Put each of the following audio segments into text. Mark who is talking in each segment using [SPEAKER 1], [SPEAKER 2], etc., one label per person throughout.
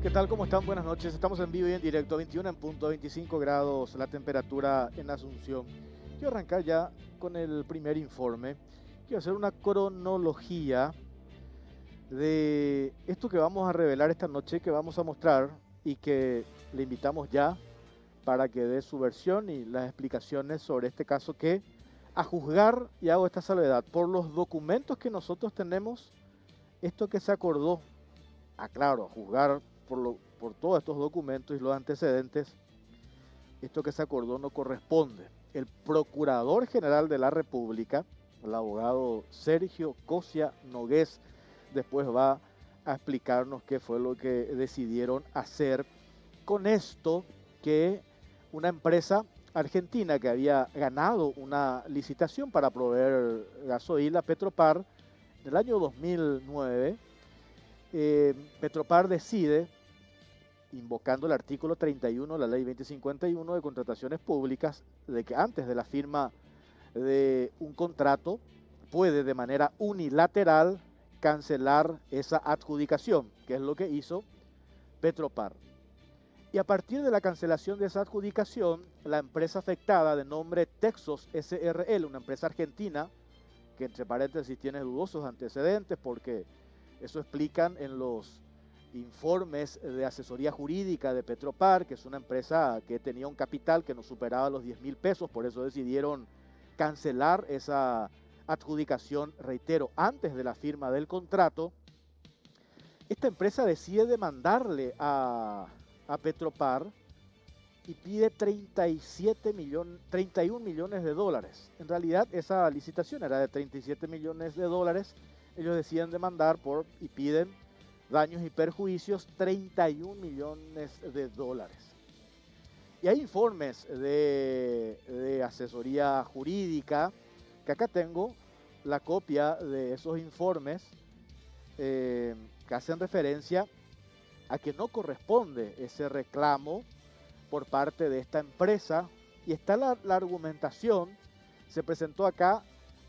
[SPEAKER 1] ¿Qué tal? ¿Cómo están? Buenas noches. Estamos en vivo y en directo, 21 en punto, 25 grados la temperatura en Asunción. Quiero arrancar ya con el primer informe. Quiero hacer una cronología de esto que vamos a revelar esta noche, que vamos a mostrar y que le invitamos ya para que dé su versión y las explicaciones sobre este caso que, a juzgar, y hago esta salvedad, por los documentos que nosotros tenemos, esto que se acordó, aclaro, a juzgar por todos estos documentos y los antecedentes, esto que se acordó no corresponde. El Procurador General de la República, el abogado Sergio Cosia Nogués, después va a explicarnos qué fue lo que decidieron hacer con esto, que una empresa argentina que había ganado una licitación para proveer gasoil a Petropar en el año 2009, Petropar decide, invocando el artículo 31 de la ley 2051 de contrataciones públicas, de que antes de la firma de un contrato puede de manera unilateral cancelar esa adjudicación, que es lo que hizo Petropar. Y a partir de la cancelación de esa adjudicación, la empresa afectada, de nombre Texos SRL, una empresa argentina, que entre paréntesis tiene dudosos antecedentes porque eso explican en los informes de asesoría jurídica de Petropar, que es una empresa que tenía un capital que no superaba los 10.000 pesos, por eso decidieron cancelar esa adjudicación, reitero, antes de la firma del contrato. Esta empresa decide demandarle a Petropar y pide 31 millones de dólares. En realidad esa licitación era de 37 millones de dólares. Ellos deciden demandar y piden daños y perjuicios 31 millones de dólares. Y hay informes de asesoría jurídica, que acá tengo la copia de esos informes, que hacen referencia a que no corresponde ese reclamo por parte de esta empresa, y está la argumentación. Se presentó acá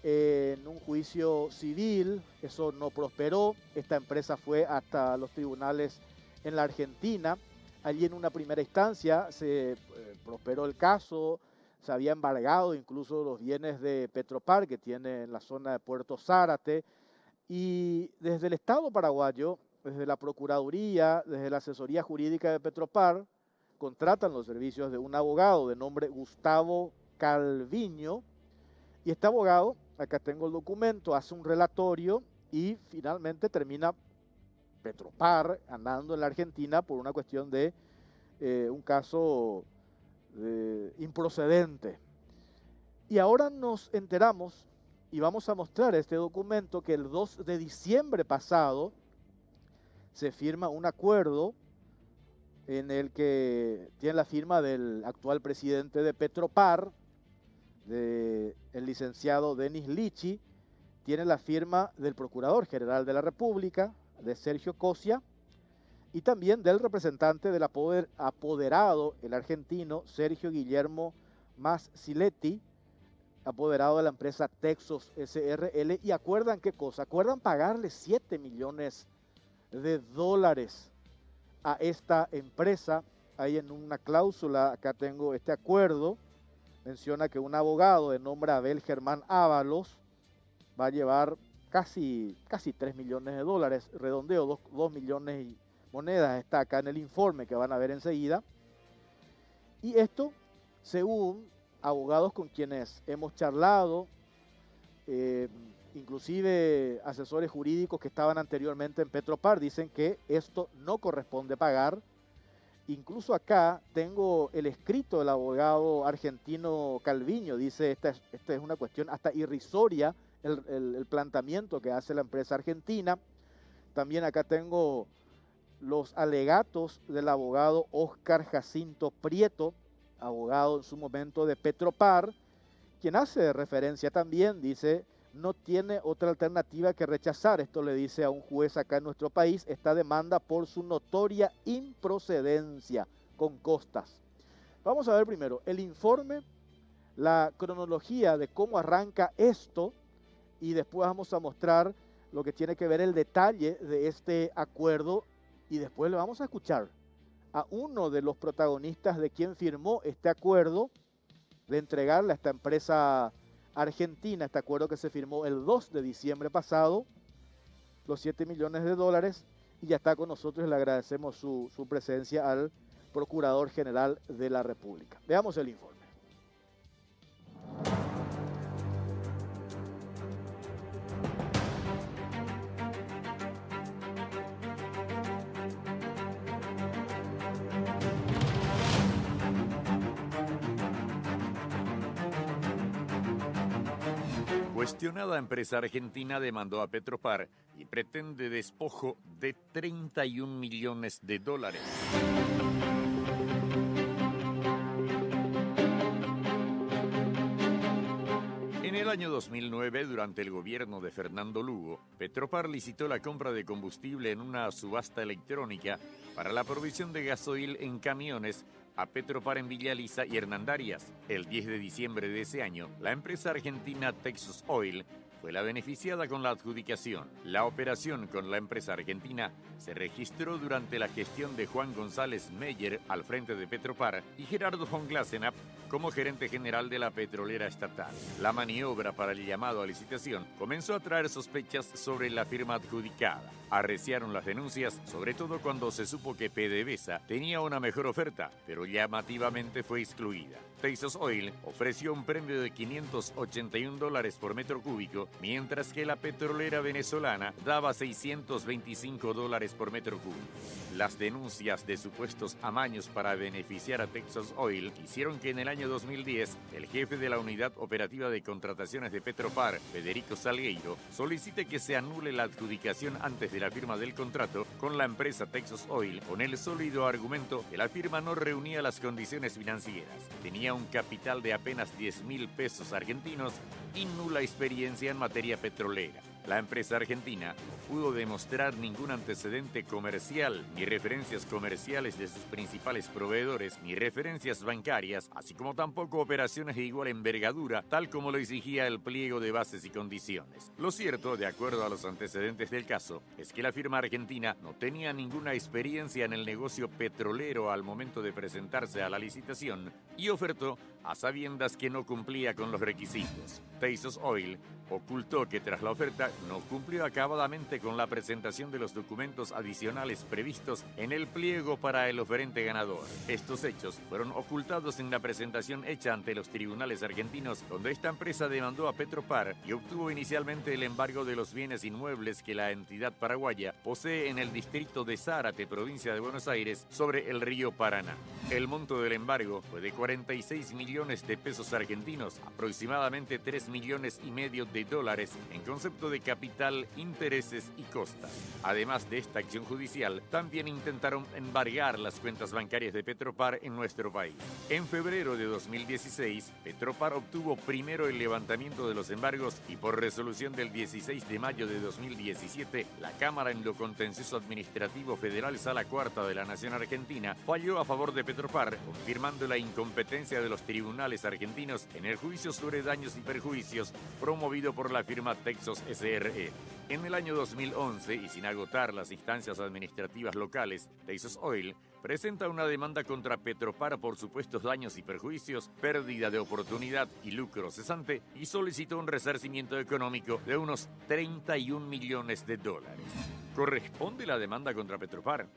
[SPEAKER 1] en un juicio civil, eso no prosperó, esta empresa fue hasta los tribunales en la Argentina. Allí en una primera instancia se prosperó el caso, se había embargado incluso los bienes de Petropar, que tiene en la zona de Puerto Zárate, y desde el Estado paraguayo, desde la Procuraduría, desde la asesoría jurídica de Petropar, contratan los servicios de un abogado de nombre Gustavo Calviño, y este abogado, acá tengo el documento, hace un relatorio y finalmente termina Petropar andando en la Argentina por una cuestión de un caso improcedente. Y ahora nos enteramos y vamos a mostrar este documento que el 2 de diciembre pasado se firma un acuerdo en el que tiene la firma del actual presidente de Petropar, el licenciado Denis Lichi, tiene la firma del Procurador General de la República, de Sergio Cosia, y también del representante del apoderado, el argentino Sergio Guillermo Masciletti, apoderado de la empresa Texos SRL. Y acuerdan qué cosa, acuerdan pagarle 7 millones de dólares a esta empresa. Hay en una cláusula, acá tengo este acuerdo, menciona que un abogado de nombre Abel Germán Ábalos va a llevar casi 3 millones de dólares, redondeo, 2 millones y monedas, está acá en el informe que van a ver enseguida. Y esto, según abogados con quienes hemos charlado, inclusive asesores jurídicos que estaban anteriormente en Petropar, dicen que esto no corresponde pagar. Incluso acá tengo el escrito del abogado argentino Calviño, dice esta es una cuestión hasta irrisoria el planteamiento que hace la empresa argentina. También acá tengo los alegatos del abogado Óscar Jacinto Prieto, abogado en su momento de Petropar, quien hace referencia también, dice, no tiene otra alternativa que rechazar, esto le dice a un juez acá en nuestro país, esta demanda por su notoria improcedencia con costas. Vamos a ver primero el informe, la cronología de cómo arranca esto, y después vamos a mostrar lo que tiene que ver el detalle de este acuerdo Y después le vamos a escuchar a uno de los protagonistas de quien firmó este acuerdo de entregarle a esta empresa argentina, este acuerdo que se firmó el 2 de diciembre pasado, los 7 millones de dólares, y ya está con nosotros y le agradecemos su presencia al Procurador General de la República. Veamos el informe.
[SPEAKER 2] Cuestionada empresa argentina demandó a Petropar y pretende despojo de 31 millones de dólares. En el año 2009, durante el gobierno de Fernando Lugo, Petropar licitó la compra de combustible en una subasta electrónica para la provisión de gasoil en camiones a Petropar en Villa Lisa y Hernandarias. El 10 de diciembre de ese año, la empresa argentina Texas Oil fue la beneficiada con la adjudicación. La operación con la empresa argentina se registró durante la gestión de Juan González Meyer al frente de Petropar y Gerardo von Glassenap como gerente general de la petrolera estatal. La maniobra para el llamado a licitación comenzó a traer sospechas sobre la firma adjudicada. Arreciaron las denuncias, sobre todo cuando se supo que PDVSA tenía una mejor oferta, pero llamativamente fue excluida. Texas Oil ofreció un premio de $581 por metro cúbico, mientras que la petrolera venezolana daba $625 por metro cúbico. Las denuncias de supuestos amaños para beneficiar a Texas Oil hicieron que en el año 2010 el jefe de la Unidad Operativa de Contrataciones de Petropar, Federico Salgueiro, solicite que se anule la adjudicación antes de la firma del contrato con la empresa Texas Oil, con el sólido argumento que la firma no reunía las condiciones financieras. Tenía un capital de apenas 10.000 pesos argentinos y nula experiencia en materia petrolera. La empresa argentina no pudo demostrar ningún antecedente comercial, ni referencias comerciales de sus principales proveedores, ni referencias bancarias, así como tampoco operaciones de igual envergadura, tal como lo exigía el pliego de bases y condiciones. Lo cierto, de acuerdo a los antecedentes del caso, es que la firma argentina no tenía ninguna experiencia en el negocio petrolero al momento de presentarse a la licitación y ofertó a sabiendas que no cumplía con los requisitos. Texas Oil ocultó que tras la oferta no cumplió acabadamente con la presentación de los documentos adicionales previstos en el pliego para el oferente ganador. Estos hechos fueron ocultados en la presentación hecha ante los tribunales argentinos, donde esta empresa demandó a Petropar y obtuvo inicialmente el embargo de los bienes inmuebles que la entidad paraguaya posee en el distrito de Zárate, provincia de Buenos Aires, sobre el río Paraná. El monto del embargo fue de 46 millones de pesos argentinos, aproximadamente 3 millones y medio de dólares en concepto de capital, intereses y costas. Además de esta acción judicial, también intentaron embargar las cuentas bancarias de Petropar en nuestro país. En febrero de 2016, Petropar obtuvo primero el levantamiento de los embargos y por resolución del 16 de mayo de 2017, la Cámara en lo Contencioso Administrativo Federal Sala Cuarta de la Nación Argentina falló a favor de Petropar, confirmando la incompetencia de los tribunales argentinos en el juicio sobre daños y perjuicios promovido por la firma Texas SRE. En el año 2011, y sin agotar las instancias administrativas locales, Texas Oil presenta una demanda contra Petropar por supuestos daños y perjuicios, pérdida de oportunidad y lucro cesante, y solicitó un resarcimiento económico de unos 31 millones de dólares. ¿Corresponde la demanda contra Petropar?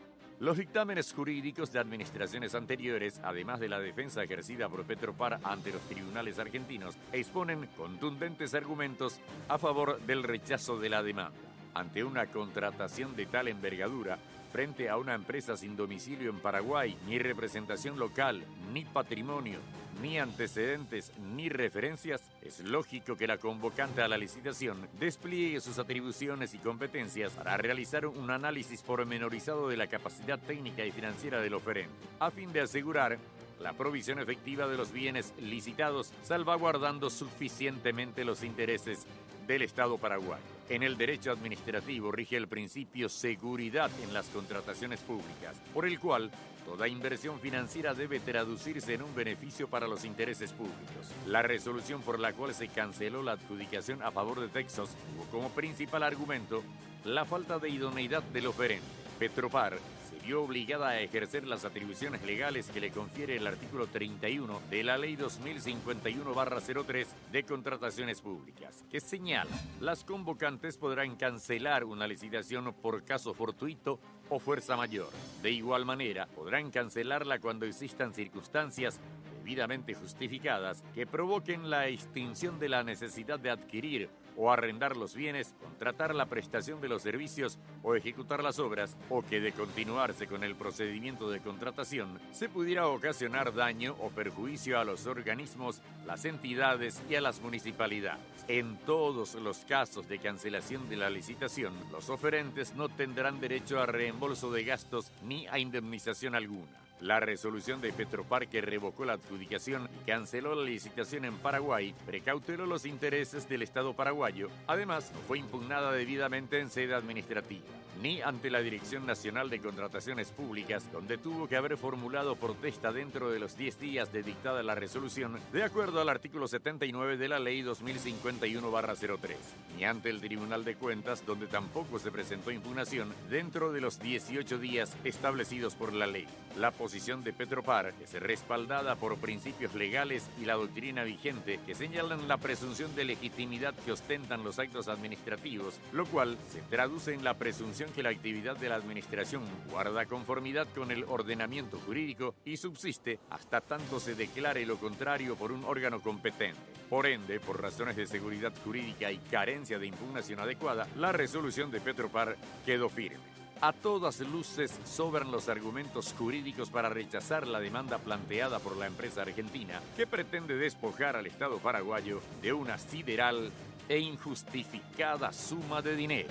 [SPEAKER 2] Los dictámenes jurídicos de administraciones anteriores, además de la defensa ejercida por Petropar ante los tribunales argentinos, exponen contundentes argumentos a favor del rechazo de la demanda. Ante una contratación de tal envergadura, frente a una empresa sin domicilio en Paraguay, ni representación local, ni patrimonio, ni antecedentes, ni referencias, es lógico que la convocante a la licitación despliegue sus atribuciones y competencias para realizar un análisis pormenorizado de la capacidad técnica y financiera del oferente, a fin de asegurar la provisión efectiva de los bienes licitados, salvaguardando suficientemente los intereses del Estado paraguayo. En el derecho administrativo rige el principio seguridad en las contrataciones públicas, por el cual toda inversión financiera debe traducirse en un beneficio para los intereses públicos. La resolución por la cual se canceló la adjudicación a favor de Texas tuvo como principal argumento la falta de idoneidad del oferente. Petropar se vio obligada a ejercer las atribuciones legales que le confiere el artículo 31 de la Ley 2051/03 de Contrataciones Públicas, que señala: las convocantes podrán cancelar una licitación por caso fortuito o fuerza mayor. De igual manera, podrán cancelarla cuando existan circunstancias debidamente justificadas que provoquen la extinción de la necesidad de adquirir o arrendar los bienes, contratar la prestación de los servicios o ejecutar las obras, o que de continuarse con el procedimiento de contratación se pudiera ocasionar daño o perjuicio a los organismos, las entidades y a las municipalidades. En todos los casos de cancelación de la licitación, los oferentes no tendrán derecho a reembolso de gastos ni a indemnización alguna. La resolución de Petropar, que revocó la adjudicación y canceló la licitación en Paraguay, precauteló los intereses del Estado paraguayo. Además, no fue impugnada debidamente en sede administrativa, ni ante la Dirección Nacional de Contrataciones Públicas, donde tuvo que haber formulado protesta dentro de los 10 días de dictada la resolución, de acuerdo al artículo 79 de la Ley 2051/03, ni ante el Tribunal de Cuentas, donde tampoco se presentó impugnación dentro de los 18 días establecidos por la ley. La posición de Petropar es respaldada por principios legales y la doctrina vigente, que señalan la presunción de legitimidad que ostentan los actos administrativos, lo cual se traduce en la presunción que la actividad de la administración guarda conformidad con el ordenamiento jurídico y subsiste hasta tanto se declare lo contrario por un órgano competente. Por ende, por razones de seguridad jurídica y carencia de impugnación adecuada, la resolución de Petropar quedó firme. A todas luces sobran los argumentos jurídicos para rechazar la demanda planteada por la empresa argentina, que pretende despojar al Estado paraguayo de una sideral e injustificada suma de dinero.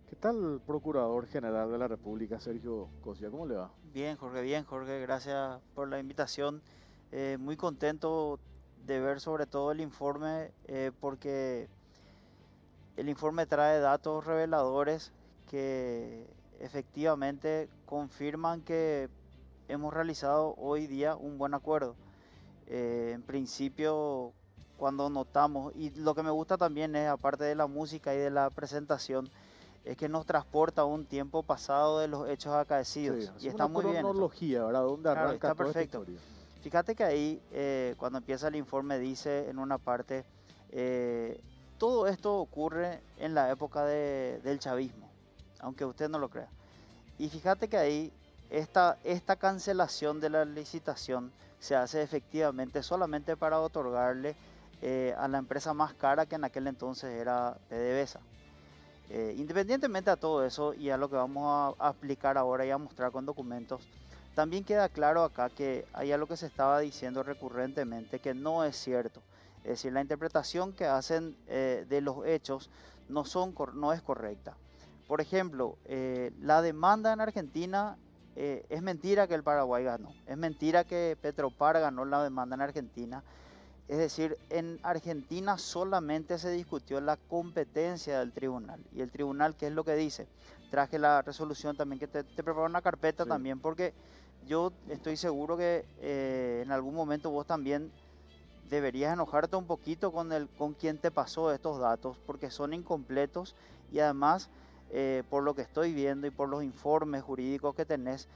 [SPEAKER 1] ¿Qué tal, Procurador General de la República, Sergio Cosia? ¿Cómo le va?
[SPEAKER 3] Bien, Jorge, gracias por la invitación. Muy contento de ver sobre todo el informe, porque el informe trae datos reveladores que efectivamente confirman que hemos realizado hoy día un buen acuerdo. En principio, cuando notamos, y lo que me gusta también es, aparte de la música y de la presentación, es que nos transporta a un tiempo pasado de los hechos acaecidos.
[SPEAKER 1] Sí,
[SPEAKER 3] Y está muy bien.
[SPEAKER 1] Una cronología, ¿verdad? ¿Dónde
[SPEAKER 3] Claro,
[SPEAKER 1] arranca
[SPEAKER 3] está
[SPEAKER 1] toda esta
[SPEAKER 3] perfecto.
[SPEAKER 1] historia?
[SPEAKER 3] Fíjate que ahí, cuando empieza el informe, dice en una parte, todo esto ocurre en la época del chavismo, aunque usted no lo crea. Y fíjate que ahí, esta cancelación de la licitación se hace efectivamente solamente para otorgarle a la empresa más cara, que en aquel entonces era PDVSA. Independientemente a todo eso y a lo que vamos a aplicar ahora y a mostrar con documentos, también queda claro acá que hay algo que se estaba diciendo recurrentemente que no es cierto. Es decir, la interpretación que hacen de los hechos no es correcta. Por ejemplo, la demanda en Argentina, es mentira que el Paraguay ganó. Es mentira que Petropar ganó la demanda en Argentina. Es decir, en Argentina solamente se discutió la competencia del tribunal. Y el tribunal, ¿qué es lo que dice? Traje la resolución también, que te preparé una carpeta, sí, también, porque yo estoy seguro que en algún momento vos también deberías enojarte un poquito con quien te pasó estos datos, porque son incompletos y además, por lo que estoy viendo y por los informes jurídicos que tenés,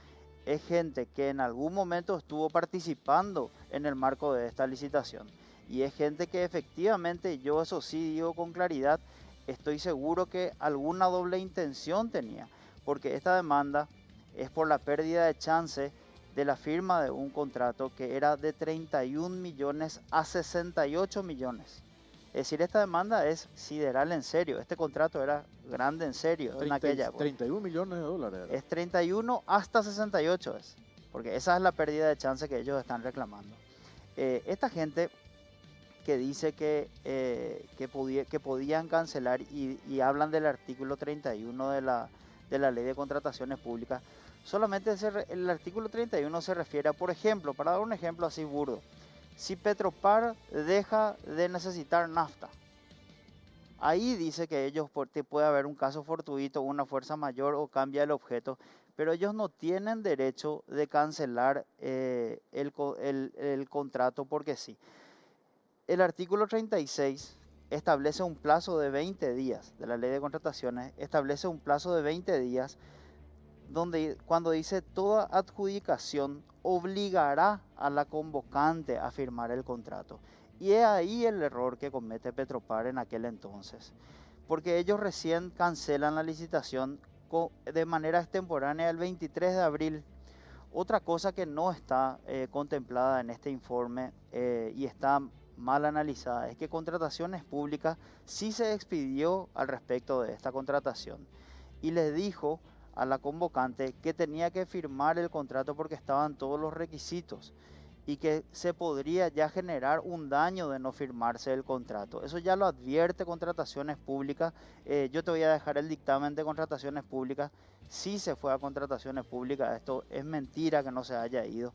[SPEAKER 3] es gente que en algún momento estuvo participando en el marco de esta licitación. Y es gente que efectivamente, yo eso sí digo con claridad, estoy seguro que alguna doble intención tenía, porque esta demanda es por la pérdida de chance de la firma de un contrato que era de 31 millones a 68 millones. Es decir, esta demanda es sideral en serio. Este contrato era grande en serio en aquella época.
[SPEAKER 1] 31 millones de dólares.
[SPEAKER 3] Es 31 hasta 68 es, porque esa es la pérdida de chance que ellos están reclamando. Esta gente que dice que podían cancelar y hablan del artículo 31 de la Ley de Contrataciones Públicas, solamente el artículo 31 se refiere a, por ejemplo, para dar un ejemplo así burdo, si Petropar deja de necesitar nafta, ahí dice que ellos puede haber un caso fortuito, una fuerza mayor o cambia el objeto, pero ellos no tienen derecho de cancelar el contrato porque sí. El artículo 36 establece un plazo de 20 días de la ley de contrataciones, establece un plazo de 20 días donde cuando dice toda adjudicación obligará a la convocante a firmar el contrato. Y es ahí el error que comete Petropar en aquel entonces, porque ellos recién cancelan la licitación de manera extemporánea el 23 de abril. Otra cosa que no está contemplada en este informe y está mal analizada es que Contrataciones Públicas sí se expidió al respecto de esta contratación y le dijo a la convocante que tenía que firmar el contrato porque estaban todos los requisitos y que se podría ya generar un daño de no firmarse el contrato. Eso ya lo advierte Contrataciones Públicas. Yo te voy a dejar el dictamen de Contrataciones Públicas. Sí se fue a Contrataciones Públicas, esto es mentira que no se haya ido.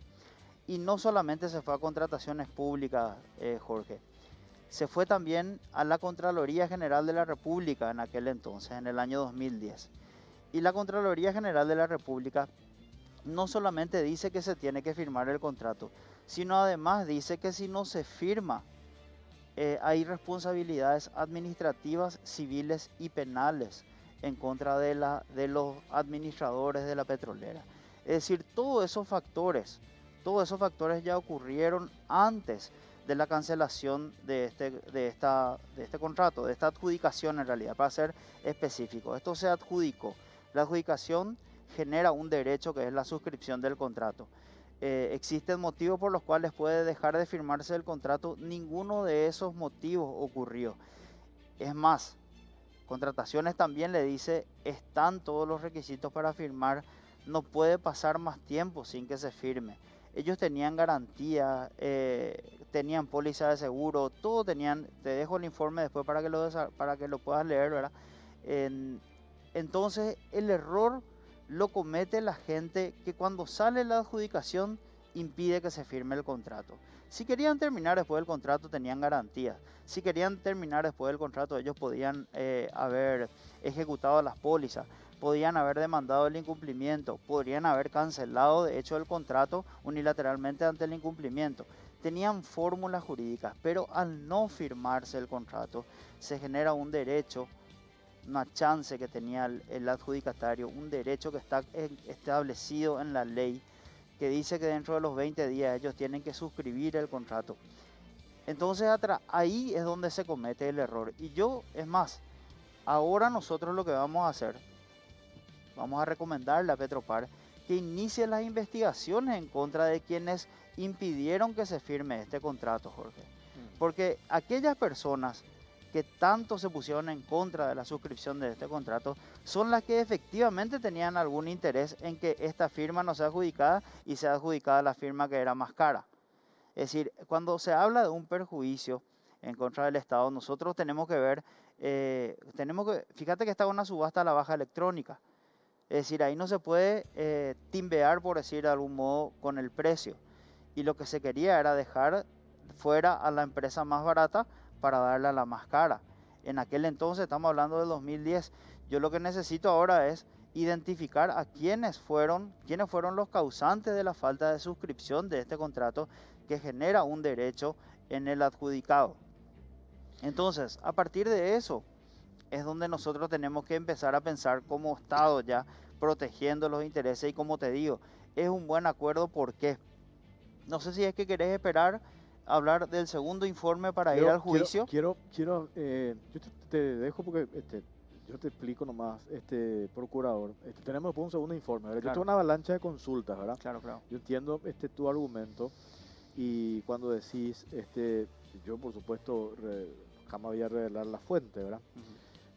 [SPEAKER 3] Y no solamente se fue a Contrataciones Públicas, Jorge, se fue también a la Contraloría General de la República en aquel entonces, en el año 2010. Y la Contraloría General de la República no solamente dice que se tiene que firmar el contrato, sino además dice que si no se firma, hay responsabilidades administrativas, civiles y penales en contra de los administradores de la petrolera. Es decir, todos esos factores ya ocurrieron antes de la cancelación de este contrato, de esta adjudicación en realidad, para ser específico. Esto se adjudicó. La adjudicación genera un derecho que es la suscripción del contrato. Existen motivos por los cuales puede dejar de firmarse el contrato. Ninguno de esos motivos ocurrió. Es más, Contrataciones también le dice, están todos los requisitos para firmar, no puede pasar más tiempo sin que se firme. Ellos tenían garantía, tenían póliza de seguro, todo tenían. Te dejo el informe después para que lo puedas leer, ¿verdad? Entonces, el error lo comete la gente que cuando sale la adjudicación impide que se firme el contrato. Si querían terminar después del contrato tenían garantías. Si querían terminar después del contrato ellos podían haber ejecutado las pólizas, podían haber demandado el incumplimiento, podrían haber cancelado de hecho el contrato unilateralmente ante el incumplimiento. Tenían fórmulas jurídicas, pero al no firmarse el contrato se genera un derecho, una chance que tenía el adjudicatario, un derecho que está establecido en la ley, que dice que dentro de los 20 días ellos tienen que suscribir el contrato. Entonces ahí es donde se comete el error. Y es más, ahora nosotros lo que vamos a hacer, vamos a recomendarle a Petropar que inicie las investigaciones en contra de quienes impidieron que se firme este contrato, Jorge. Porque aquellas personas que tanto se pusieron en contra de la suscripción de este contrato son las que efectivamente tenían algún interés en que esta firma no sea adjudicada y sea adjudicada la firma que era más cara. Es decir, cuando se habla de un perjuicio en contra del Estado, nosotros tenemos que ver, fíjate que está una subasta a la baja electrónica. Es decir, ahí no se puede timbear, por decir de algún modo, con el precio. Y lo que se quería era dejar fuera a la empresa más barata para darle a la más cara. En aquel entonces, estamos hablando del 2010, yo lo que necesito ahora es identificar a quiénes fueron los causantes de la falta de suscripción de este contrato que genera un derecho en el adjudicado. Entonces, a partir de eso, es donde nosotros tenemos que empezar a pensar como Estado ya, protegiendo los intereses y como te digo, es un buen acuerdo. ¿Por qué? No sé si es que querés esperar hablar del segundo informe para ir al juicio.
[SPEAKER 1] Yo te dejo porque yo te explico nomás, procurador. Tenemos después un segundo informe, ¿verdad?
[SPEAKER 3] Claro.
[SPEAKER 1] Yo tengo una avalancha de consultas, ¿verdad?
[SPEAKER 3] Claro.
[SPEAKER 1] Yo entiendo tu argumento y cuando decís, yo por supuesto jamás voy a revelar la fuente, ¿verdad?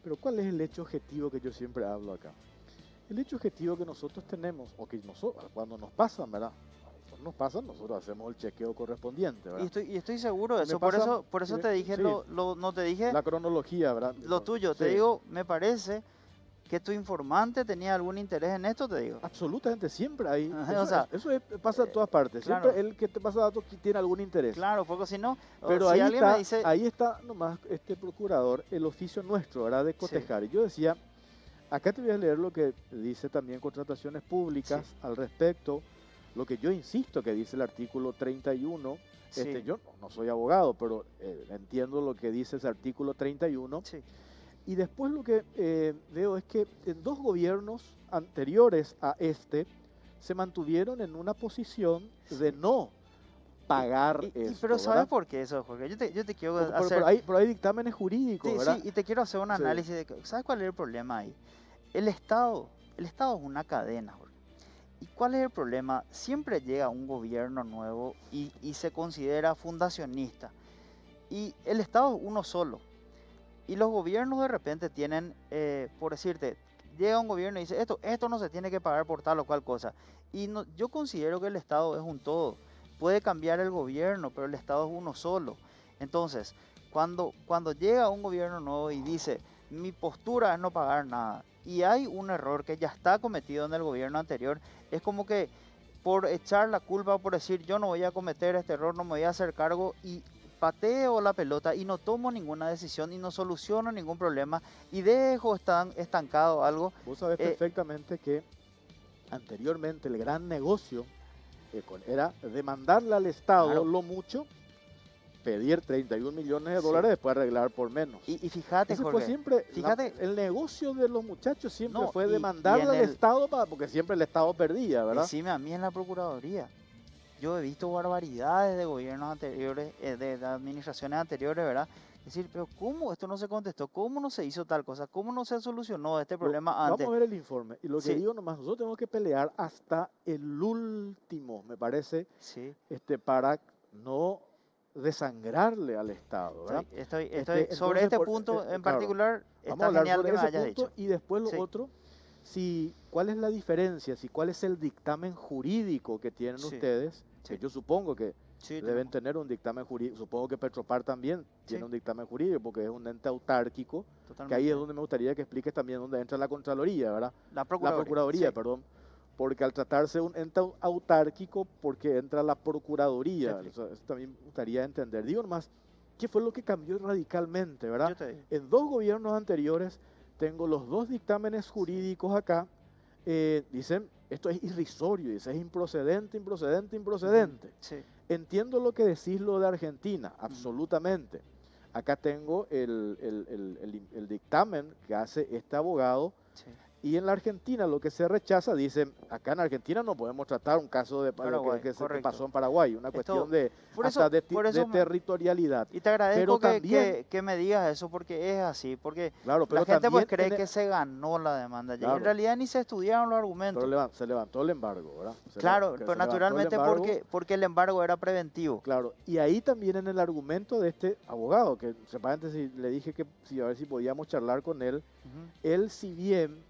[SPEAKER 1] Pero ¿cuál es el hecho objetivo que yo siempre hablo acá? El hecho objetivo que nosotros tenemos, o que nosotros, cuando nos pasan, ¿verdad? Nosotros hacemos el chequeo correspondiente, ¿verdad?
[SPEAKER 3] Y estoy seguro de eso, por eso te dije,
[SPEAKER 1] sí,
[SPEAKER 3] no te dije
[SPEAKER 1] la cronología, ¿verdad?
[SPEAKER 3] Lo tuyo,
[SPEAKER 1] sí.
[SPEAKER 3] Te digo, me parece que tu informante tenía algún interés en esto, te digo.
[SPEAKER 1] Absolutamente, siempre hay. Eso pasa en todas partes.
[SPEAKER 3] Claro.
[SPEAKER 1] Siempre el que te pasa datos tiene algún interés.
[SPEAKER 3] Claro, porque si no,
[SPEAKER 1] pero
[SPEAKER 3] si
[SPEAKER 1] ahí,
[SPEAKER 3] alguien
[SPEAKER 1] ahí está nomás procurador, el oficio nuestro, ¿verdad? De cotejar.
[SPEAKER 3] Sí.
[SPEAKER 1] Y yo decía, acá te voy a leer lo que dice también Contrataciones Públicas al respecto, lo que yo insisto que dice el artículo 31.
[SPEAKER 3] Sí.
[SPEAKER 1] Yo no soy abogado, pero entiendo lo que dice ese artículo 31.
[SPEAKER 3] Sí.
[SPEAKER 1] Y después lo que veo es que en 2 gobiernos anteriores a este se mantuvieron en una posición de no pagar esto,
[SPEAKER 3] Pero ¿sabes
[SPEAKER 1] ¿verdad?
[SPEAKER 3] por qué eso, Jorge? Yo te quiero
[SPEAKER 1] Pero
[SPEAKER 3] hacer...
[SPEAKER 1] pero hay dictámenes jurídicos,
[SPEAKER 3] Sí,
[SPEAKER 1] ¿verdad?
[SPEAKER 3] sí, y te quiero hacer un
[SPEAKER 1] Sí.
[SPEAKER 3] análisis de... ¿Sabes cuál es el problema ahí? El Estado es una cadena, Jorge. ¿Y cuál es el problema? Siempre llega un gobierno nuevo y se considera fundacionista. Y el Estado es uno solo. Y los gobiernos de repente tienen, por decirte, llega un gobierno y dice, esto no se tiene que pagar por tal o cual cosa. Y yo considero que el Estado es un todo. Puede cambiar el gobierno, pero el Estado es uno solo. Entonces, cuando llega un gobierno nuevo y dice, mi postura es no pagar nada, y hay un error que ya está cometido en el gobierno anterior, es como que por echar la culpa, por decir, yo no voy a cometer este error, no me voy a hacer cargo, y pateo la pelota y no tomo ninguna decisión y no soluciono ningún problema y dejo estancado algo.
[SPEAKER 1] Vos sabés perfectamente que anteriormente el gran negocio era demandarle al Estado
[SPEAKER 3] Claro.
[SPEAKER 1] lo mucho, pedir 31 millones de
[SPEAKER 3] Sí.
[SPEAKER 1] dólares, después arreglar por menos.
[SPEAKER 3] Y fíjate,
[SPEAKER 1] Ese
[SPEAKER 3] Jorge,
[SPEAKER 1] fue siempre,
[SPEAKER 3] fíjate,
[SPEAKER 1] el negocio de los muchachos siempre
[SPEAKER 3] No,
[SPEAKER 1] fue
[SPEAKER 3] y
[SPEAKER 1] demandarle
[SPEAKER 3] en
[SPEAKER 1] al
[SPEAKER 3] el-
[SPEAKER 1] Estado, porque siempre el Estado perdía, ¿verdad?
[SPEAKER 3] decime a mí en la Procuraduría. Yo he visto barbaridades de gobiernos anteriores, de administraciones anteriores, ¿verdad? Decir, pero ¿cómo esto no se contestó? ¿Cómo no se hizo tal cosa? ¿Cómo no se solucionó este problema
[SPEAKER 1] Vamos
[SPEAKER 3] antes?
[SPEAKER 1] a ver el informe. Y lo que
[SPEAKER 3] Sí.
[SPEAKER 1] digo nomás, nosotros tenemos que pelear hasta el último, me parece,
[SPEAKER 3] Sí,
[SPEAKER 1] para no desangrarle al Estado, ¿verdad?
[SPEAKER 3] estoy
[SPEAKER 1] Entonces,
[SPEAKER 3] sobre este
[SPEAKER 1] por-
[SPEAKER 3] punto en
[SPEAKER 1] claro,
[SPEAKER 3] particular,
[SPEAKER 1] vamos a
[SPEAKER 3] está
[SPEAKER 1] hablar
[SPEAKER 3] genial
[SPEAKER 1] sobre
[SPEAKER 3] que me
[SPEAKER 1] ese
[SPEAKER 3] hayas
[SPEAKER 1] punto
[SPEAKER 3] dicho.
[SPEAKER 1] y después lo
[SPEAKER 3] Sí.
[SPEAKER 1] otro, cuál es la diferencia, cuál es el dictamen jurídico que tienen
[SPEAKER 3] Sí.
[SPEAKER 1] ustedes, que
[SPEAKER 3] Sí.
[SPEAKER 1] yo supongo que
[SPEAKER 3] Sí,
[SPEAKER 1] deben
[SPEAKER 3] tenemos.
[SPEAKER 1] tener un dictamen jurídico, supongo que Petropar también tiene
[SPEAKER 3] Sí.
[SPEAKER 1] un dictamen jurídico porque es un ente autárquico, que ahí
[SPEAKER 3] Totalmente.
[SPEAKER 1] es donde me gustaría que expliques también dónde entra la Contraloría, ¿verdad?
[SPEAKER 3] La
[SPEAKER 1] La
[SPEAKER 3] Procuraduría.
[SPEAKER 1] Procuraduría,
[SPEAKER 3] Sí.
[SPEAKER 1] perdón, porque al tratarse de un ente autárquico, porque entra la
[SPEAKER 3] Te
[SPEAKER 1] Procuraduría,
[SPEAKER 3] explico.
[SPEAKER 1] eso también me gustaría entender. Digo nomás, ¿qué fue lo que cambió radicalmente, verdad?
[SPEAKER 3] Yo te digo.
[SPEAKER 1] En 2 gobiernos anteriores tengo los 2 dictámenes jurídicos acá, dicen, esto es irrisorio, dice, es improcedente.
[SPEAKER 3] Sí.
[SPEAKER 1] Entiendo lo que decís lo de Argentina, absolutamente. Acá tengo el dictamen que hace este abogado.
[SPEAKER 3] Sí.
[SPEAKER 1] Y en la Argentina lo que se rechaza, dicen, acá en Argentina no podemos tratar un caso de
[SPEAKER 3] Paraguay,
[SPEAKER 1] que
[SPEAKER 3] correcto.
[SPEAKER 1] pasó en Paraguay, una cuestión de
[SPEAKER 3] Por
[SPEAKER 1] hasta
[SPEAKER 3] eso,
[SPEAKER 1] de
[SPEAKER 3] por eso
[SPEAKER 1] territorialidad.
[SPEAKER 3] y te agradezco
[SPEAKER 1] Pero
[SPEAKER 3] que,
[SPEAKER 1] también,
[SPEAKER 3] que me digas eso porque es así, porque
[SPEAKER 1] claro, pero
[SPEAKER 3] la gente pues
[SPEAKER 1] también
[SPEAKER 3] cree que se ganó la demanda ya, y en
[SPEAKER 1] Claro.
[SPEAKER 3] realidad ni se estudiaron los argumentos.
[SPEAKER 1] pero se levantó el embargo, ¿verdad?
[SPEAKER 3] Claro,
[SPEAKER 1] Que
[SPEAKER 3] pero
[SPEAKER 1] se levantó el
[SPEAKER 3] naturalmente
[SPEAKER 1] embargo,
[SPEAKER 3] porque el embargo era preventivo.
[SPEAKER 1] claro, y ahí también en el argumento de este abogado, que si le dije que a ver si podíamos charlar con él,
[SPEAKER 3] Ujú.
[SPEAKER 1] él si bien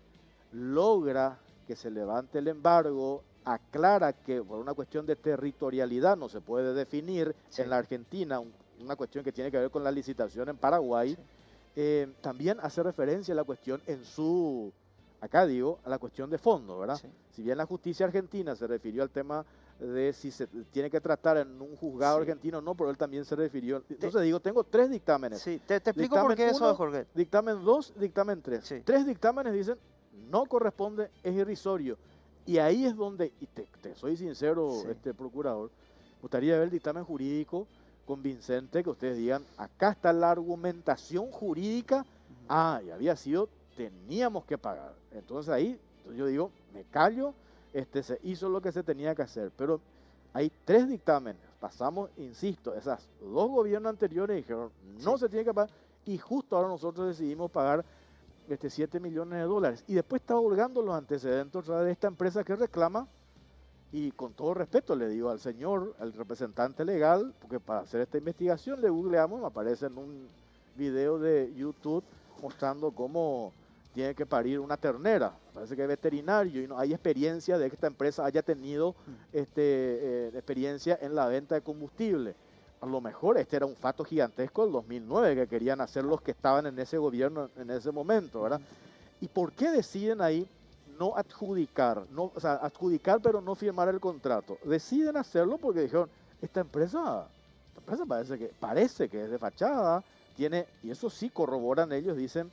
[SPEAKER 1] logra que se levante el embargo, aclara que por una cuestión de territorialidad no se puede definir
[SPEAKER 3] Sí.
[SPEAKER 1] en la Argentina, una cuestión que tiene que ver con la licitación en Paraguay,
[SPEAKER 3] Sí.
[SPEAKER 1] también hace referencia a la cuestión acá digo, a la cuestión de fondo, ¿verdad?
[SPEAKER 3] Sí.
[SPEAKER 1] Si bien la justicia argentina se refirió al tema de si se tiene que tratar en un juzgado
[SPEAKER 3] Sí.
[SPEAKER 1] argentino o no, pero él también se refirió. Entonces digo, tengo 3 dictámenes.
[SPEAKER 3] Sí, te explico por
[SPEAKER 1] Dictamen
[SPEAKER 3] qué eso,
[SPEAKER 1] 1,
[SPEAKER 3] Jorge.
[SPEAKER 1] Dictamen 2, dictamen 3.
[SPEAKER 3] Sí.
[SPEAKER 1] 3 dictámenes dicen no corresponde, es irrisorio. Y ahí es donde, y te soy sincero,
[SPEAKER 3] Sí.
[SPEAKER 1] procurador, me gustaría ver el dictamen jurídico convincente, que ustedes digan, acá está la argumentación jurídica, y había sido, teníamos que pagar. Entonces ahí, yo digo, me callo, se hizo lo que se tenía que hacer. Pero hay 3 dictámenes, pasamos, insisto, esas 2 gobiernos anteriores dijeron, no
[SPEAKER 3] Sí.
[SPEAKER 1] se tiene que pagar, y justo ahora nosotros decidimos pagar 7 millones de dólares. Y después está hurgando los antecedentes otra vez de esta empresa que reclama, y con todo respeto le digo al señor, al representante legal, porque para hacer esta investigación le googleamos, me aparece en un video de YouTube mostrando cómo tiene que parir una ternera. Parece que es veterinario y no hay experiencia de que esta empresa haya tenido experiencia en la venta de combustible. A lo mejor este era un fato gigantesco del 2009 que querían hacer los que estaban en ese gobierno en ese momento, ¿verdad? ¿Y por qué deciden ahí no adjudicar, adjudicar pero no firmar el contrato? Deciden hacerlo porque dijeron, esta empresa parece que es de fachada, tiene, y eso sí corroboran ellos, dicen,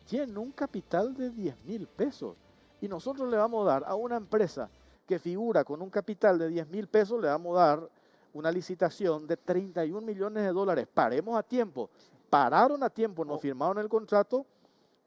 [SPEAKER 1] tienen un capital de 10.000 pesos. Y nosotros le vamos a dar a una empresa que figura con un capital de 10.000 pesos, le vamos a dar una licitación de 31 millones de dólares. Paremos a tiempo. Pararon a tiempo, no firmaron el contrato,